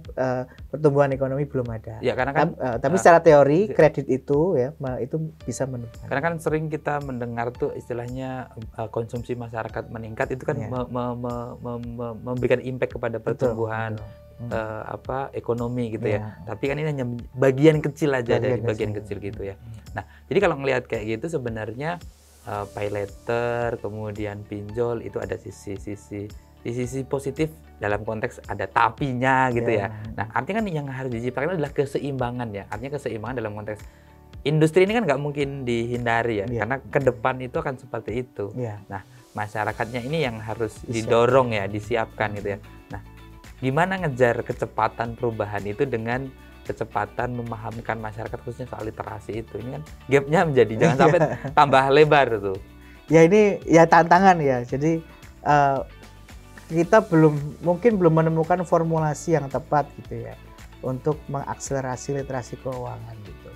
pertumbuhan ekonomi belum ada. Ya, karena kan tapi secara teori kredit itu ya itu bisa menumbuhkan. Karena kan sering kita mendengar tuh istilahnya konsumsi masyarakat meningkat itu kan memberikan impact kepada pertumbuhan ekonomi gitu ya. Tapi kan ini hanya bagian kecil aja dari bagian kecil gitu ya. Nah, jadi kalau ngelihat kayak gitu sebenarnya pay later, kemudian pinjol itu ada sisi positif dalam konteks ada tapinya gitu ya. Nah, artinya kan yang harus diciptakan adalah keseimbangan ya. Artinya keseimbangan dalam konteks industri ini kan nggak mungkin dihindari ya, karena ke depan itu akan seperti itu. Nah, masyarakatnya ini yang harus didorong ya, disiapkan gitu ya. Nah, gimana ngejar kecepatan perubahan itu dengan kecepatan memahamkan masyarakat khususnya soal literasi itu. Ini kan gapnya menjadi jangan sampai tambah lebar tuh. Ya ini ya tantangan ya. Jadi kita mungkin belum menemukan formulasi yang tepat gitu ya untuk mengakselerasi literasi keuangan gitu.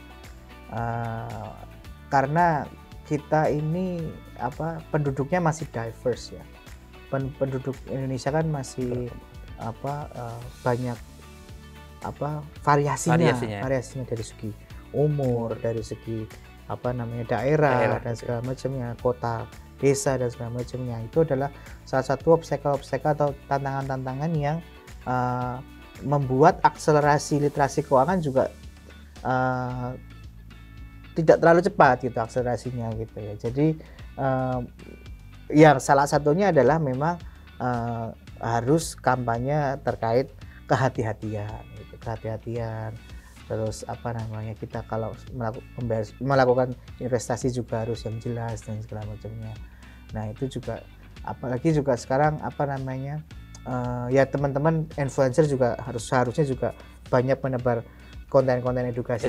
Karena kita ini penduduknya masih diverse ya. Penduduk Indonesia kan masih banyak variasinya dari segi umur, dari segi daerah dan segala macamnya, kota, desa dan segala macamnya. Itu adalah salah satu obstacle atau tantangan-tantangan yang membuat akselerasi literasi keuangan juga tidak terlalu cepat gitu akselerasinya gitu ya. Jadi yang salah satunya adalah memang harus kampanye terkait kehati-hatian gitu. Terus kita kalau melakukan investasi juga harus yang jelas dan segala macamnya. Nah, itu juga apalagi juga sekarang ya teman-teman influencer juga harusnya juga banyak menebar konten-konten edukasi.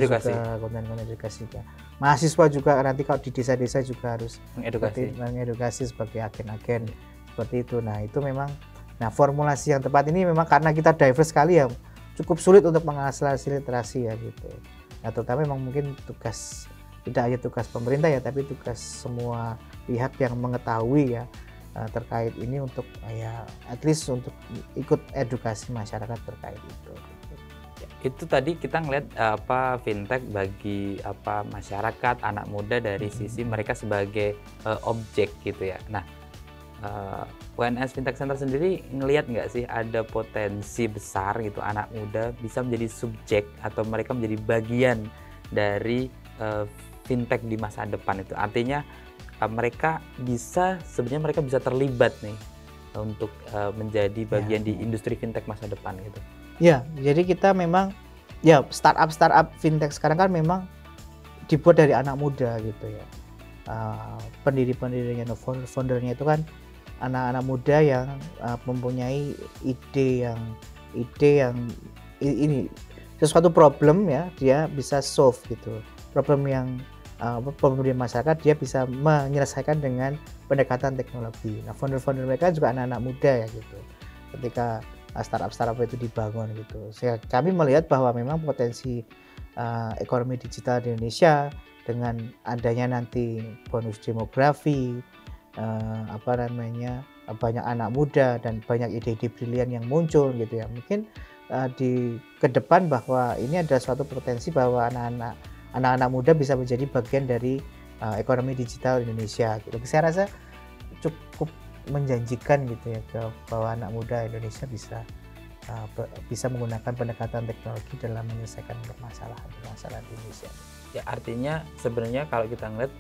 Konten-konten edukasi juga. Mahasiswa juga nanti kalau di desa-desa juga harus mengedukasi sebagai agen-agen seperti itu. Nah, itu memang formulasi yang tepat ini memang karena kita diverse sekali ya, cukup sulit untuk mengakselerasi literasi ya gitu. Nah, terutama memang mungkin tidak hanya tugas pemerintah ya, tapi tugas semua pihak yang mengetahui ya terkait ini untuk ya at least untuk ikut edukasi masyarakat terkait itu. Itu tadi kita ngelihat fintech bagi masyarakat anak muda dari sisi mereka sebagai objek gitu ya. Nah, UNS Fintech Center sendiri ngelihat nggak sih ada potensi besar gitu anak muda bisa menjadi subjek atau mereka menjadi bagian dari fintech di masa depan itu. Artinya sebenarnya mereka bisa terlibat nih untuk menjadi bagian di industri fintech masa depan gitu. Ya, jadi kita memang ya startup fintech sekarang kan memang dibuat dari anak muda gitu ya. Pendiri-pendirinya, foundernya itu kan anak-anak muda yang mempunyai ide yang ini sesuatu problem ya dia bisa solve gitu, problem di masyarakat dia bisa menyelesaikan dengan pendekatan teknologi. Nah, founder mereka juga anak-anak muda ya gitu. Ketika startup itu dibangun gitu, kami melihat bahwa memang potensi ekonomi digital di Indonesia dengan adanya nanti bonus demografi, banyak anak muda dan banyak ide-ide brilian yang muncul gitu ya, mungkin ke depan bahwa ini ada suatu potensi bahwa anak-anak muda bisa menjadi bagian dari ekonomi digital Indonesia gitu. Saya rasa cukup menjanjikan gitu ya bahwa anak muda Indonesia bisa menggunakan pendekatan teknologi dalam menyelesaikan permasalahan di Indonesia. Ya, artinya sebenarnya kalau kita ngeliat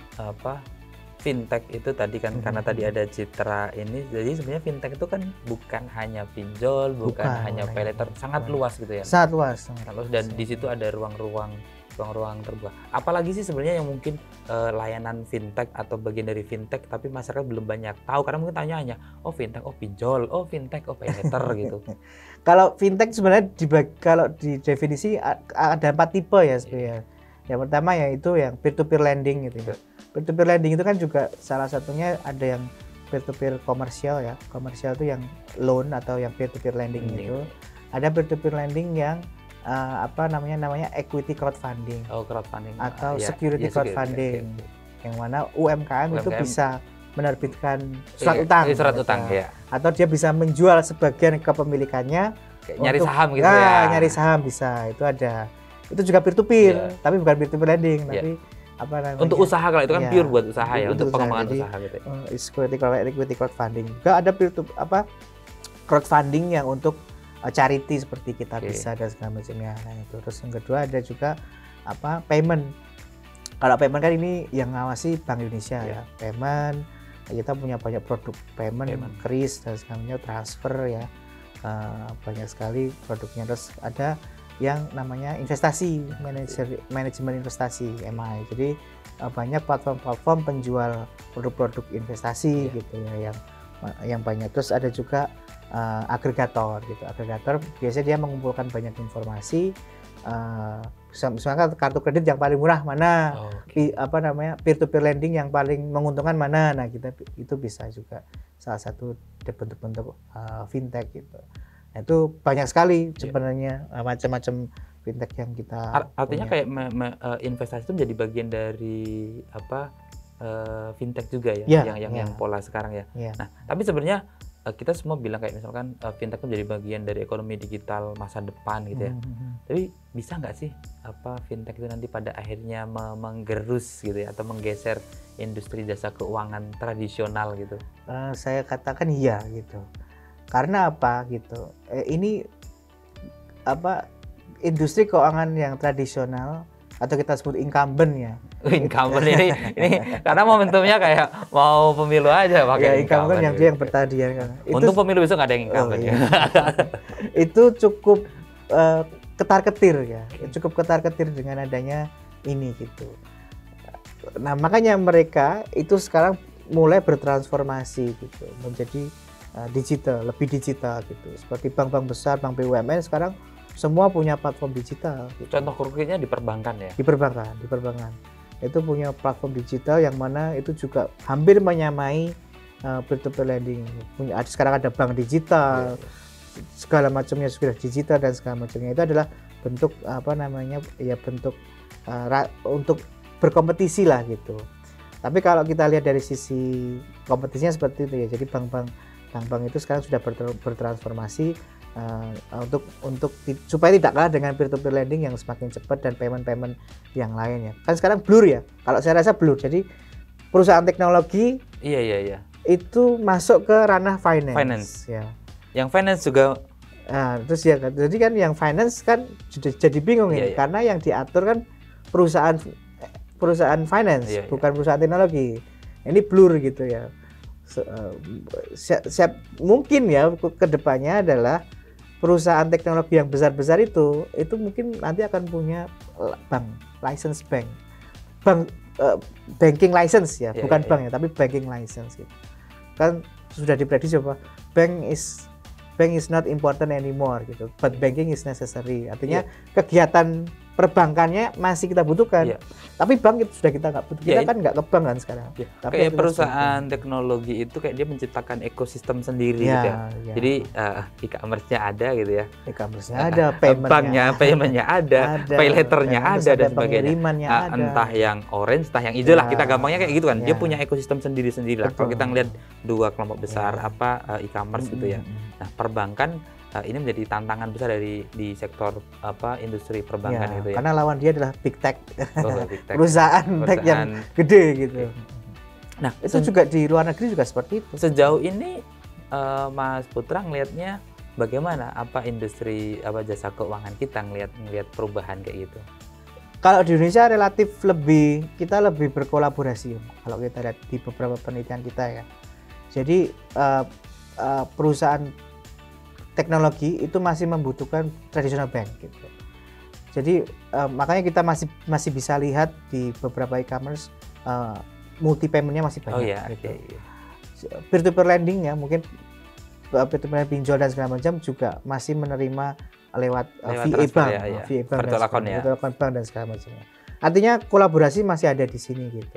fintech itu tadi kan karena tadi ada citra ini, jadi sebenarnya fintech itu kan bukan hanya pinjol, bukan hanya pay later, sangat luas gitu ya. Sangat luas. Dan di situ ada ruang-ruang terbuka. Apalagi sih sebenarnya yang mungkin layanan fintech atau bagian dari fintech tapi masyarakat belum banyak tahu karena mungkin tanya hanya fintech, pinjol, fintech, pay later gitu. Kalau fintech sebenarnya kalau di definisi ada 4 tipe ya sebenarnya. Yang pertama yaitu yang peer-to-peer lending gitu ya. Peer-to-peer lending itu kan juga salah satunya ada yang peer-to-peer komersial ya. Komersial itu yang loan atau yang peer-to-peer lending itu. Ada peer-to-peer lending yang namanya equity crowdfunding. Crowdfunding atau security crowdfunding. Yang mana UMKM itu bisa menerbitkan surat utang, surat utang ya. Atau dia bisa menjual sebagian kepemilikannya, kayak nyari saham gitu ya. Nyari saham bisa, itu ada. Itu juga peer to peer, tapi bukan peer to peer lending, tapi apa namanya? Untuk usaha, kalau itu kan pure buat usaha ya, untuk pengembangan usaha gitu. Equity crowdfunding. Juga ada peer to crowdfunding yang untuk charity seperti kita bisa dan segala macamnya. Nah, itu. Terus yang kedua ada juga payment. Kalau payment kan ini yang ngawasi Bank Indonesia ya. Payment, kita punya banyak produk payment. Kris dan sebagainya, transfer ya. Banyak sekali produknya. Terus ada yang namanya investasi, manajemen investasi, MI. Jadi banyak platform-platform penjual produk-produk investasi gitu ya yang banyak. Terus ada juga agregator gitu. Agregator biasanya dia mengumpulkan banyak informasi. Misalkan kartu kredit yang paling murah mana, peer to peer lending yang paling menguntungkan mana. Nah, kita itu bisa juga salah satu bentuk-bentuk fintech gitu. Nah, itu banyak sekali sebenarnya macam-macam fintech yang kita artinya punya. Kayak investasi itu menjadi bagian dari fintech juga ya, yang pola sekarang ya. Nah, tapi sebenarnya kita semua bilang kayak misalkan fintech itu menjadi bagian dari ekonomi digital masa depan gitu ya. Tapi bisa nggak sih fintech itu nanti pada akhirnya menggerus gitu ya, atau menggeser industri jasa keuangan tradisional gitu? Saya katakan iya gitu. Karena apa gitu? Ini industri keuangan yang tradisional atau kita sebut incumbent ya. Incumbent ini karena momentumnya kayak mau pemilu aja pakai incumbent yang dia yang bertanding kan. Untuk pemilu besok nggak ada yang incumbent ya. Itu cukup ketar-ketir ya. Cukup ketar-ketir dengan adanya ini gitu. Nah, makanya mereka itu sekarang mulai bertransformasi gitu menjadi digital, lebih digital gitu. Seperti bank-bank besar, bank BUMN sekarang semua punya platform digital. Gitu. Contoh konkretnya di perbankan ya? Di perbankan. Itu punya platform digital yang mana itu juga hampir menyamai peer-to-peer lending. Sekarang ada bank digital, segala macamnya sudah digital dan segala macamnya. Itu adalah bentuk bentuk untuk berkompetisi lah gitu. Tapi kalau kita lihat dari sisi kompetisinya seperti itu ya. Jadi bank-bank itu sekarang sudah bertransformasi untuk supaya tidak kalah dengan peer-to-peer lending yang semakin cepat dan payment yang lain ya. Kan sekarang blur ya. Kalau saya rasa blur. Jadi perusahaan teknologi itu masuk ke ranah finance. Ya. Yang finance juga. Nah, terus ya, jadi kan yang finance kan jadi bingung ini karena yang diatur kan perusahaan finance, bukan perusahaan teknologi. Ini blur gitu ya. Mungkin ya kedepannya adalah perusahaan teknologi yang besar-besar itu mungkin nanti akan punya banking license ya, bukan bank ya, tapi banking license gitu. Kan sudah diprediksi bahwa bank is not important anymore gitu, but banking is necessary. Artinya kegiatan perbankannya masih kita butuhkan, tapi bank itu sudah kita nggak butuh. Kita kan nggak ke bank kan sekarang. Tapi kayak perusahaan teknologi itu kayak dia menciptakan ekosistem sendiri gitu ya. Jadi e-commerce-nya ada gitu ya. E-commerce-nya ada, payment-nya ada, pay letter-nya ada dan sebagainya. Entah yang orange, entah yang hijau lah. Kita gampangnya kayak gitu kan. Dia punya ekosistem sendiri-sendiri lah. Kalau kita ngelihat dua kelompok besar e-commerce gitu ya. Nah, perbankan ini menjadi tantangan besar di sektor industri perbankan gitu ya. Karena lawan dia adalah big tech, perusahaan tech yang gede gitu. Nah, itu juga di luar negeri juga seperti itu. Sejauh ini Mas Putra ngelihatnya bagaimana industri jasa keuangan kita ngelihat perubahan kayak gitu? Kalau di Indonesia relatif kita lebih berkolaborasi kalau kita lihat di beberapa penelitian kita ya. Jadi perusahaan teknologi itu masih membutuhkan traditional bank gitu. Jadi makanya kita masih bisa lihat di beberapa e-commerce multi paymentnya masih banyak. Peer to peer lending ya, mungkin peer to peer pinjol dan segala macam juga masih menerima lewat VA bank, virtual account bank dan segala macamnya. Artinya kolaborasi masih ada di sini gitu.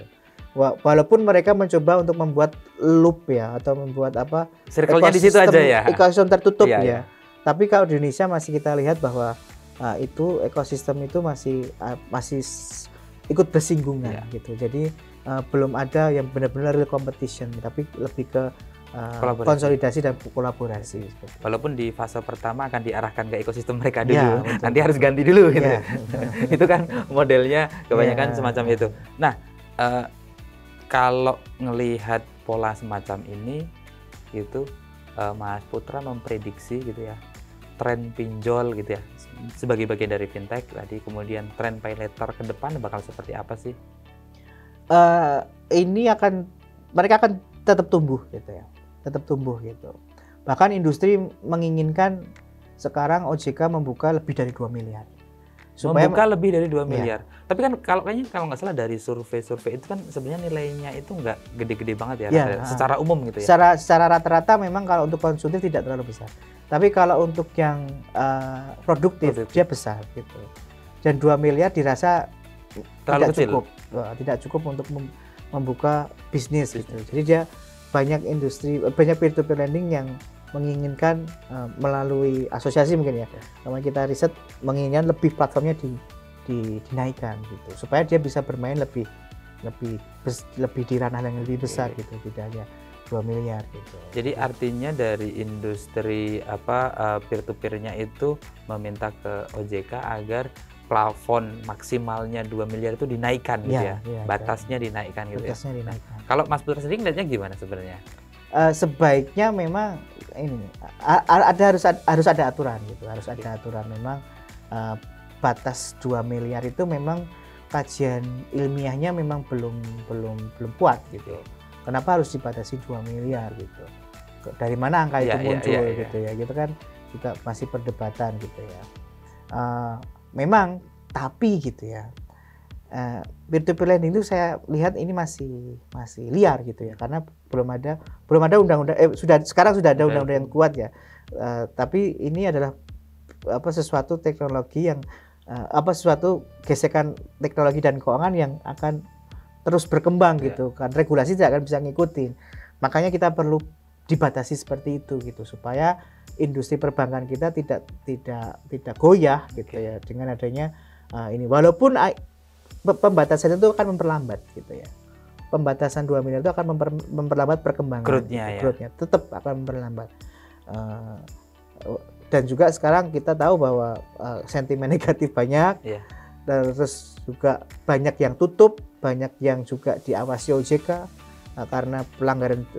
Walaupun mereka mencoba untuk membuat loop ya, atau membuat circle-nya di situ aja ya, ekosistem tertutup ya. Tapi kalau di Indonesia masih kita lihat bahwa itu ekosistem itu masih ikut bersinggungan gitu. Jadi belum ada yang benar-benar real competition, tapi lebih ke konsolidasi dan kolaborasi. Walaupun di fase pertama akan diarahkan ke ekosistem mereka dulu, Ya, betul. nanti harus ganti dulu gitu. Ya. Itu kan modelnya kebanyakan Ya. semacam itu. Nah, kalau ngelihat pola semacam ini, gitu, Mas Putra memprediksi gitu ya, tren pinjol gitu ya, sebagai bagian dari fintech tadi, kemudian tren pay later ke depan bakal seperti apa sih? Mereka akan tetap tumbuh gitu ya, tetap tumbuh gitu. Bahkan industri menginginkan sekarang OJK membuka lebih dari 2 miliar. Membuka lebih dari 2 miliar. Tapi kan kalau nggak salah dari survei-survei itu kan sebenarnya nilainya itu nggak gede-gede banget ya, secara umum gitu ya. Secara rata-rata memang kalau untuk konsumtif tidak terlalu besar. Tapi kalau untuk yang produktif dia besar gitu. Dan 2 miliar dirasa terlalu tidak cukup. Tidak cukup untuk membuka bisnis gitu. Jadi dia banyak peer-to-peer lending yang menginginkan melalui asosiasi mungkin ya. Kalau kita riset menginginkan lebih platformnya dinaikkan gitu. Supaya dia bisa bermain lebih di ranah yang lebih besar gitu, tidak hanya 2 miliar gitu. Jadi artinya dari industri peer-to-peer-nya itu meminta ke OJK agar plafon maksimalnya 2 miliar itu dinaikkan gitu ya. Batasnya dinaikkan gitu ya. Dinaikkan. Kalau Mas Putra sendiri lihatnya gimana sebenarnya? Sebaiknya memang ini harus ada aturan gitu, harus ada aturan memang batas 2 miliar itu memang kajian ilmiahnya memang belum kuat gitu. Kenapa harus dibatasi 2 miliar gitu? Dari mana angka itu muncul gitu ya? Gitu kan juga masih perdebatan gitu ya. Memang tapi gitu ya. Peer-to-peer lending itu saya lihat ini masih liar gitu ya, karena belum ada undang-undang sekarang sudah ada undang-undang yang kuat ya. Tapi ini adalah sesuatu teknologi yang sesuatu gesekan teknologi dan keuangan yang akan terus berkembang gitu kan, regulasi tidak akan bisa ngikutin. Makanya kita perlu dibatasi seperti itu gitu, supaya industri perbankan kita tidak goyah gitu ya dengan adanya ini. Walaupun pembatasan itu akan memperlambat gitu ya. Pembatasan 2 miliar itu akan memperlambat perkembangan growth-nya tetap akan memperlambat. Dan juga sekarang kita tahu bahwa sentimen negatif banyak. Terus juga banyak yang tutup, banyak yang juga diawasi OJK karena pelanggaran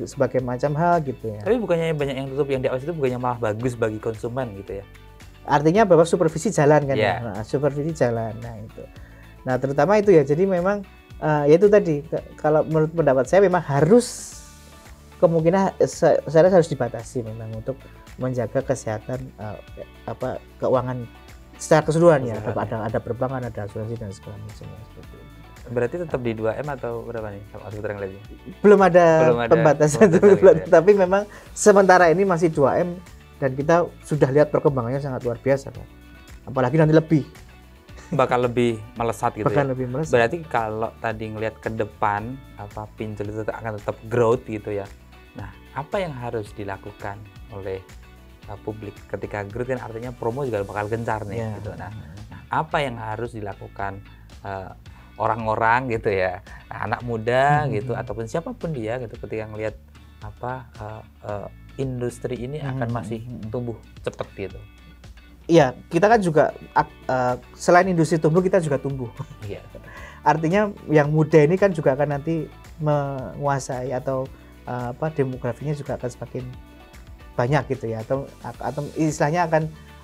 sebagai macam hal gitu ya. Tapi bukannya banyak yang tutup, yang diawasi itu bukannya malah bagus bagi konsumen gitu ya? Artinya bahwa supervisi jalan kan ya. Supervisi jalan. Nah itu. Nah terutama itu ya. Jadi memang yaitu tadi, kalau menurut pendapat saya memang harus kemungkinan saya harus dibatasi memang untuk menjaga kesehatan keuangan secara keseluruhan ya. Ada perbankan, ada asuransi dan segala macamnya seperti itu. Berarti tetap di 2M atau berapa nih Mas Putra yang lebih? Belum ada pembatasan gitu ya. Tapi memang sementara ini masih 2M dan kita sudah lihat perkembangannya sangat luar biasa kan. Apalagi nanti bakal lebih melesat gitu ya. Lebih melesat. Berarti kalau tadi ngelihat ke depan pinjol itu akan tetap growth gitu ya. Nah, apa yang harus dilakukan oleh publik ketika growth kan artinya promo juga bakal gencar nih gitu. Nah, apa yang harus dilakukan orang-orang gitu ya, anak muda gitu ataupun siapapun dia gitu ketika ngelihat industri ini akan masih tumbuh cepat gitu. Iya, kita kan juga selain industri tumbuh kita juga tumbuh. Iya. Artinya yang muda ini kan juga akan nanti menguasai atau demografinya juga akan semakin banyak gitu ya, atau istilahnya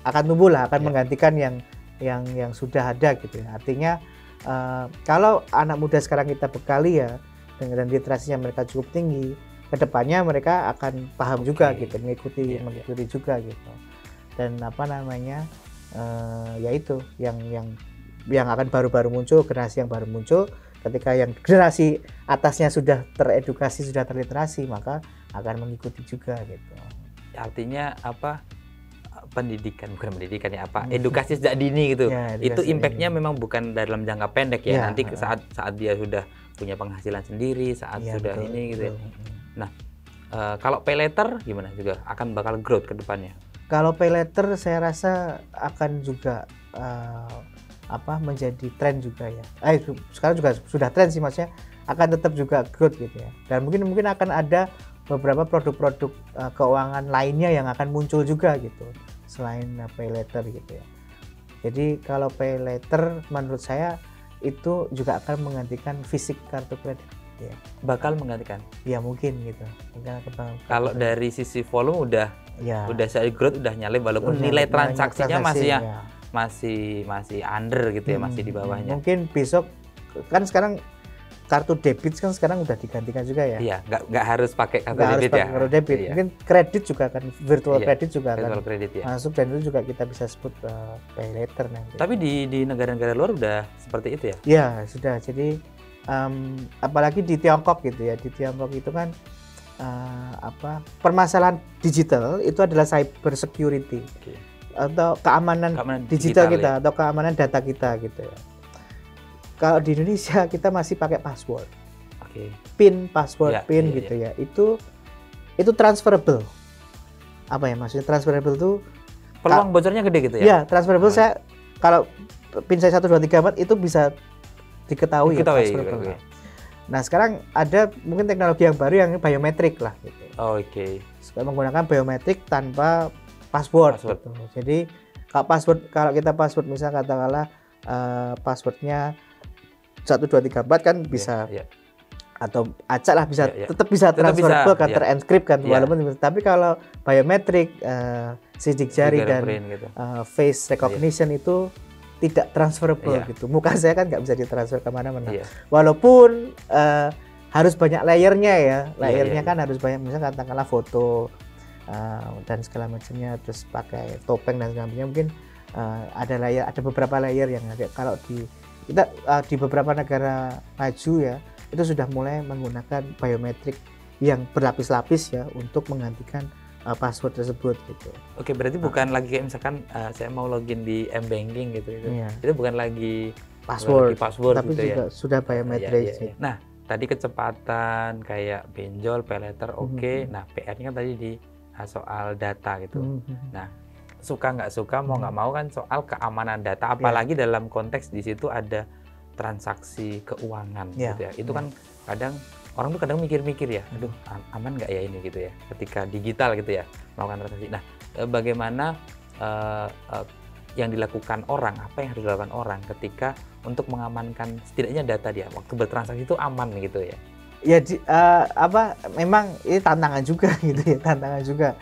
akan tumbuh lah, akan menggantikan yang sudah ada gitu ya. Artinya kalau anak muda sekarang kita bekali ya dengan literasinya mereka cukup tinggi, kedepannya mereka akan paham juga gitu, mengikuti juga gitu. Dan yaitu yang akan baru-baru muncul, generasi yang baru muncul, ketika yang generasi atasnya sudah teredukasi, sudah terliterasi, maka akan mengikuti juga gitu. Artinya edukasi sejak dini gitu. Itu impactnya memang bukan dalam jangka pendek ya. Nanti saat dia sudah punya penghasilan sendiri, saat sudah betul, ini gitu. Nah, kalau pay later gimana juga akan bakal growth ke depannya? Kalau pay later saya rasa akan juga menjadi tren juga ya. Sekarang juga sudah tren sih maksudnya. akan tetap juga growth gitu ya. Dan mungkin akan ada beberapa produk-produk keuangan lainnya yang akan muncul juga gitu selain pay later gitu ya. Jadi kalau pay later menurut saya itu juga akan menggantikan fisik kartu kredit ya. Bakal menggantikan. Ya mungkin gitu. Kalau dari sisi volume udah saya growth udah nyalip, walaupun nilai transaksinya masih under gitu ya, masih di bawahnya. Mungkin besok kan sekarang kartu debit kan sekarang udah digantikan juga ya. Iya, nggak harus pakai kartu debit ya. Kartu debit. Iya. Mungkin kredit juga kan, virtual kredit juga virtual kredit ya. Masuk, dan itu juga kita bisa sebut pay later nanti. Tapi di negara-negara luar udah seperti itu ya? Iya, sudah. Jadi apalagi di Tiongkok gitu ya. Di Tiongkok itu kan permasalahan digital itu adalah cyber security. Atau keamanan digital kita atau keamanan data kita gitu ya. Kalau di Indonesia kita masih pakai password, PIN, password, PIN gitu ya. Itu transferable. Apa ya maksudnya transferable itu? Peluang bocornya gede gitu ya? Iya, transferable. Saya kalau PIN saya 1, 2, 3, 4 itu bisa diketahui. Ya, transferable. Nah sekarang ada mungkin teknologi yang baru yang biometrik lah gitu. Sekarang menggunakan biometrik tanpa password. Gitu. Jadi kalau kita password misalnya katakanlah passwordnya 1, 2, 3, 4 kan bisa atau acak lah bisa tetap bisa transferable kan, terenkrip kan walaupun tapi kalau biometrik sidik jari dan gitu. Face recognition itu tidak transferable gitu. Muka saya kan nggak bisa ditransfer kemana-mana. Walaupun harus banyak layernya ya, layernya kan harus banyak, misalnya katakanlah foto dan segala macamnya, terus pakai topeng dan segala macamnya, mungkin ada beberapa layer yang ada. Kalau di beberapa negara maju ya itu sudah mulai menggunakan biometrik yang berlapis-lapis ya untuk menggantikan password tersebut gitu. Oke, berarti bukan lagi kayak misalkan saya mau login di M-Banking gitu. Itu bukan lagi password tapi gitu juga sudah biometrik. Nah, tadi kecepatan kayak pinjol, pay later Nah, PR-nya kan tadi di soal data gitu. Nah, suka nggak suka, mau nggak mau kan soal keamanan data, apalagi dalam konteks di situ ada transaksi keuangan gitu ya. Itu kan kadang orang tuh kadang mikir-mikir ya, aduh aman nggak ya ini gitu ya, ketika digital gitu ya melakukan transaksi. Nah, bagaimana yang dilakukan orang, apa yang harus dilakukan orang ketika untuk mengamankan setidaknya data dia waktu bertransaksi itu aman gitu ya? Ya memang ini tantangan juga gitu ya, tantangan juga.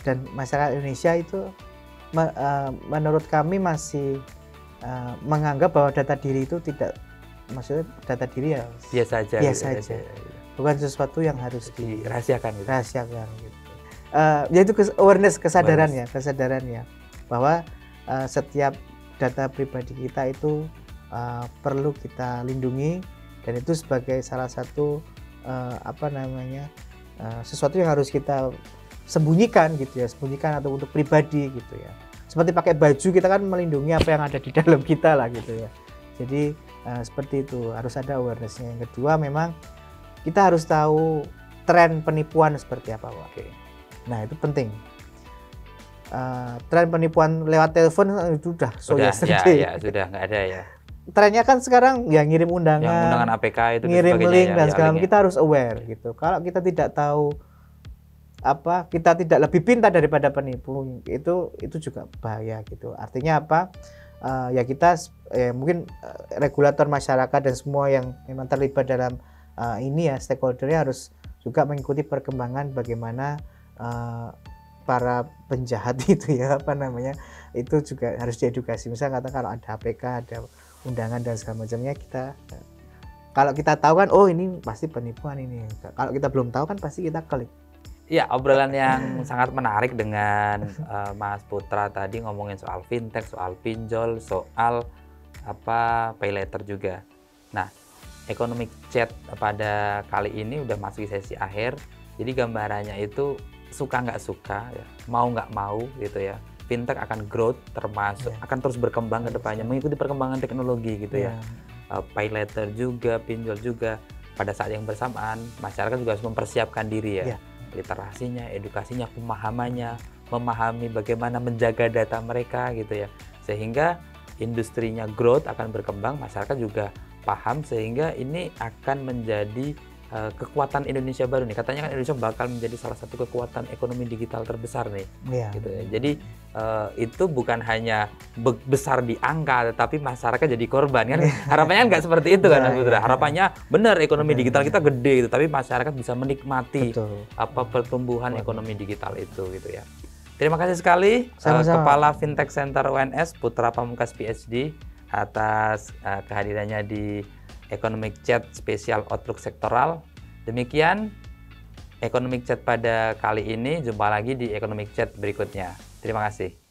Dan masyarakat Indonesia itu menurut kami masih menganggap bahwa data diri itu tidak, maksudnya data diri ya biasa aja. Bukan sesuatu yang harus dirahasiakan gitu. Yaitu awareness, kesadaran ya bahwa setiap data pribadi kita itu perlu kita lindungi, dan itu sebagai salah satu sesuatu yang harus kita sembunyikan gitu ya, sembunyikan atau untuk pribadi gitu ya. Seperti pakai baju, kita kan melindungi apa yang ada di dalam kita lah gitu ya. Jadi seperti itu, harus ada awareness-nya. Yang kedua, memang kita harus tahu tren penipuan seperti apa, Pak. Nah, itu penting. Tren penipuan lewat telepon itu sudah sudah nggak ada ya. Trennya kan sekarang ya ngirim undangan APK itu, ngirim link dan segala macam. Kita harus aware gitu. Kalau kita tidak tahu kita tidak lebih pintar daripada penipu, itu juga bahaya gitu. Artinya apa? Ya kita mungkin regulator masyarakat dan semua yang memang terlibat dalam ini ya, stakeholdernya harus juga mengikuti perkembangan bagaimana para penjahat itu ya itu juga harus diedukasi. Misalnya kalau ada APK, ada undangan dan segala macamnya, kalau kita tahu kan, oh ini pasti penipuan ini. Kalau kita belum tahu kan pasti kita klik. Iya, obrolan yang sangat menarik dengan Mas Putra tadi, ngomongin soal fintech, soal pinjol, soal pay later juga. Nah, Economic Chat pada kali ini udah masuk sesi akhir. Jadi gambarannya itu suka nggak suka, ya, mau nggak mau gitu ya. Fintech akan growth, termasuk akan terus berkembang ke depannya, mengikuti perkembangan teknologi gitu ya. Pay later juga, pinjol juga. Pada saat yang bersamaan, masyarakat juga harus mempersiapkan diri ya. Literasinya, edukasinya, pemahamannya, memahami bagaimana menjaga data mereka gitu ya. Sehingga industrinya growth akan berkembang, masyarakat juga paham sehingga ini akan menjadi kekuatan Indonesia baru nih. Katanya kan Indonesia bakal menjadi salah satu kekuatan ekonomi digital terbesar nih. Iya. Gitu ya. Jadi itu bukan hanya besar di angka, tetapi masyarakat jadi korban kan. Harapannya nggak seperti itu kan, Mas Putra. Harapannya benar ekonomi digital kita gede gitu, tapi masyarakat bisa menikmati pertumbuhan ekonomi digital itu gitu ya. Terima kasih sekali Kepala Fintech Center UNS Putra Pamungkas PhD atas kehadirannya di Economic Chat spesial Outlook sektoral. Demikian Economic Chat pada kali ini. Jumpa lagi di Economic Chat berikutnya. Terima kasih.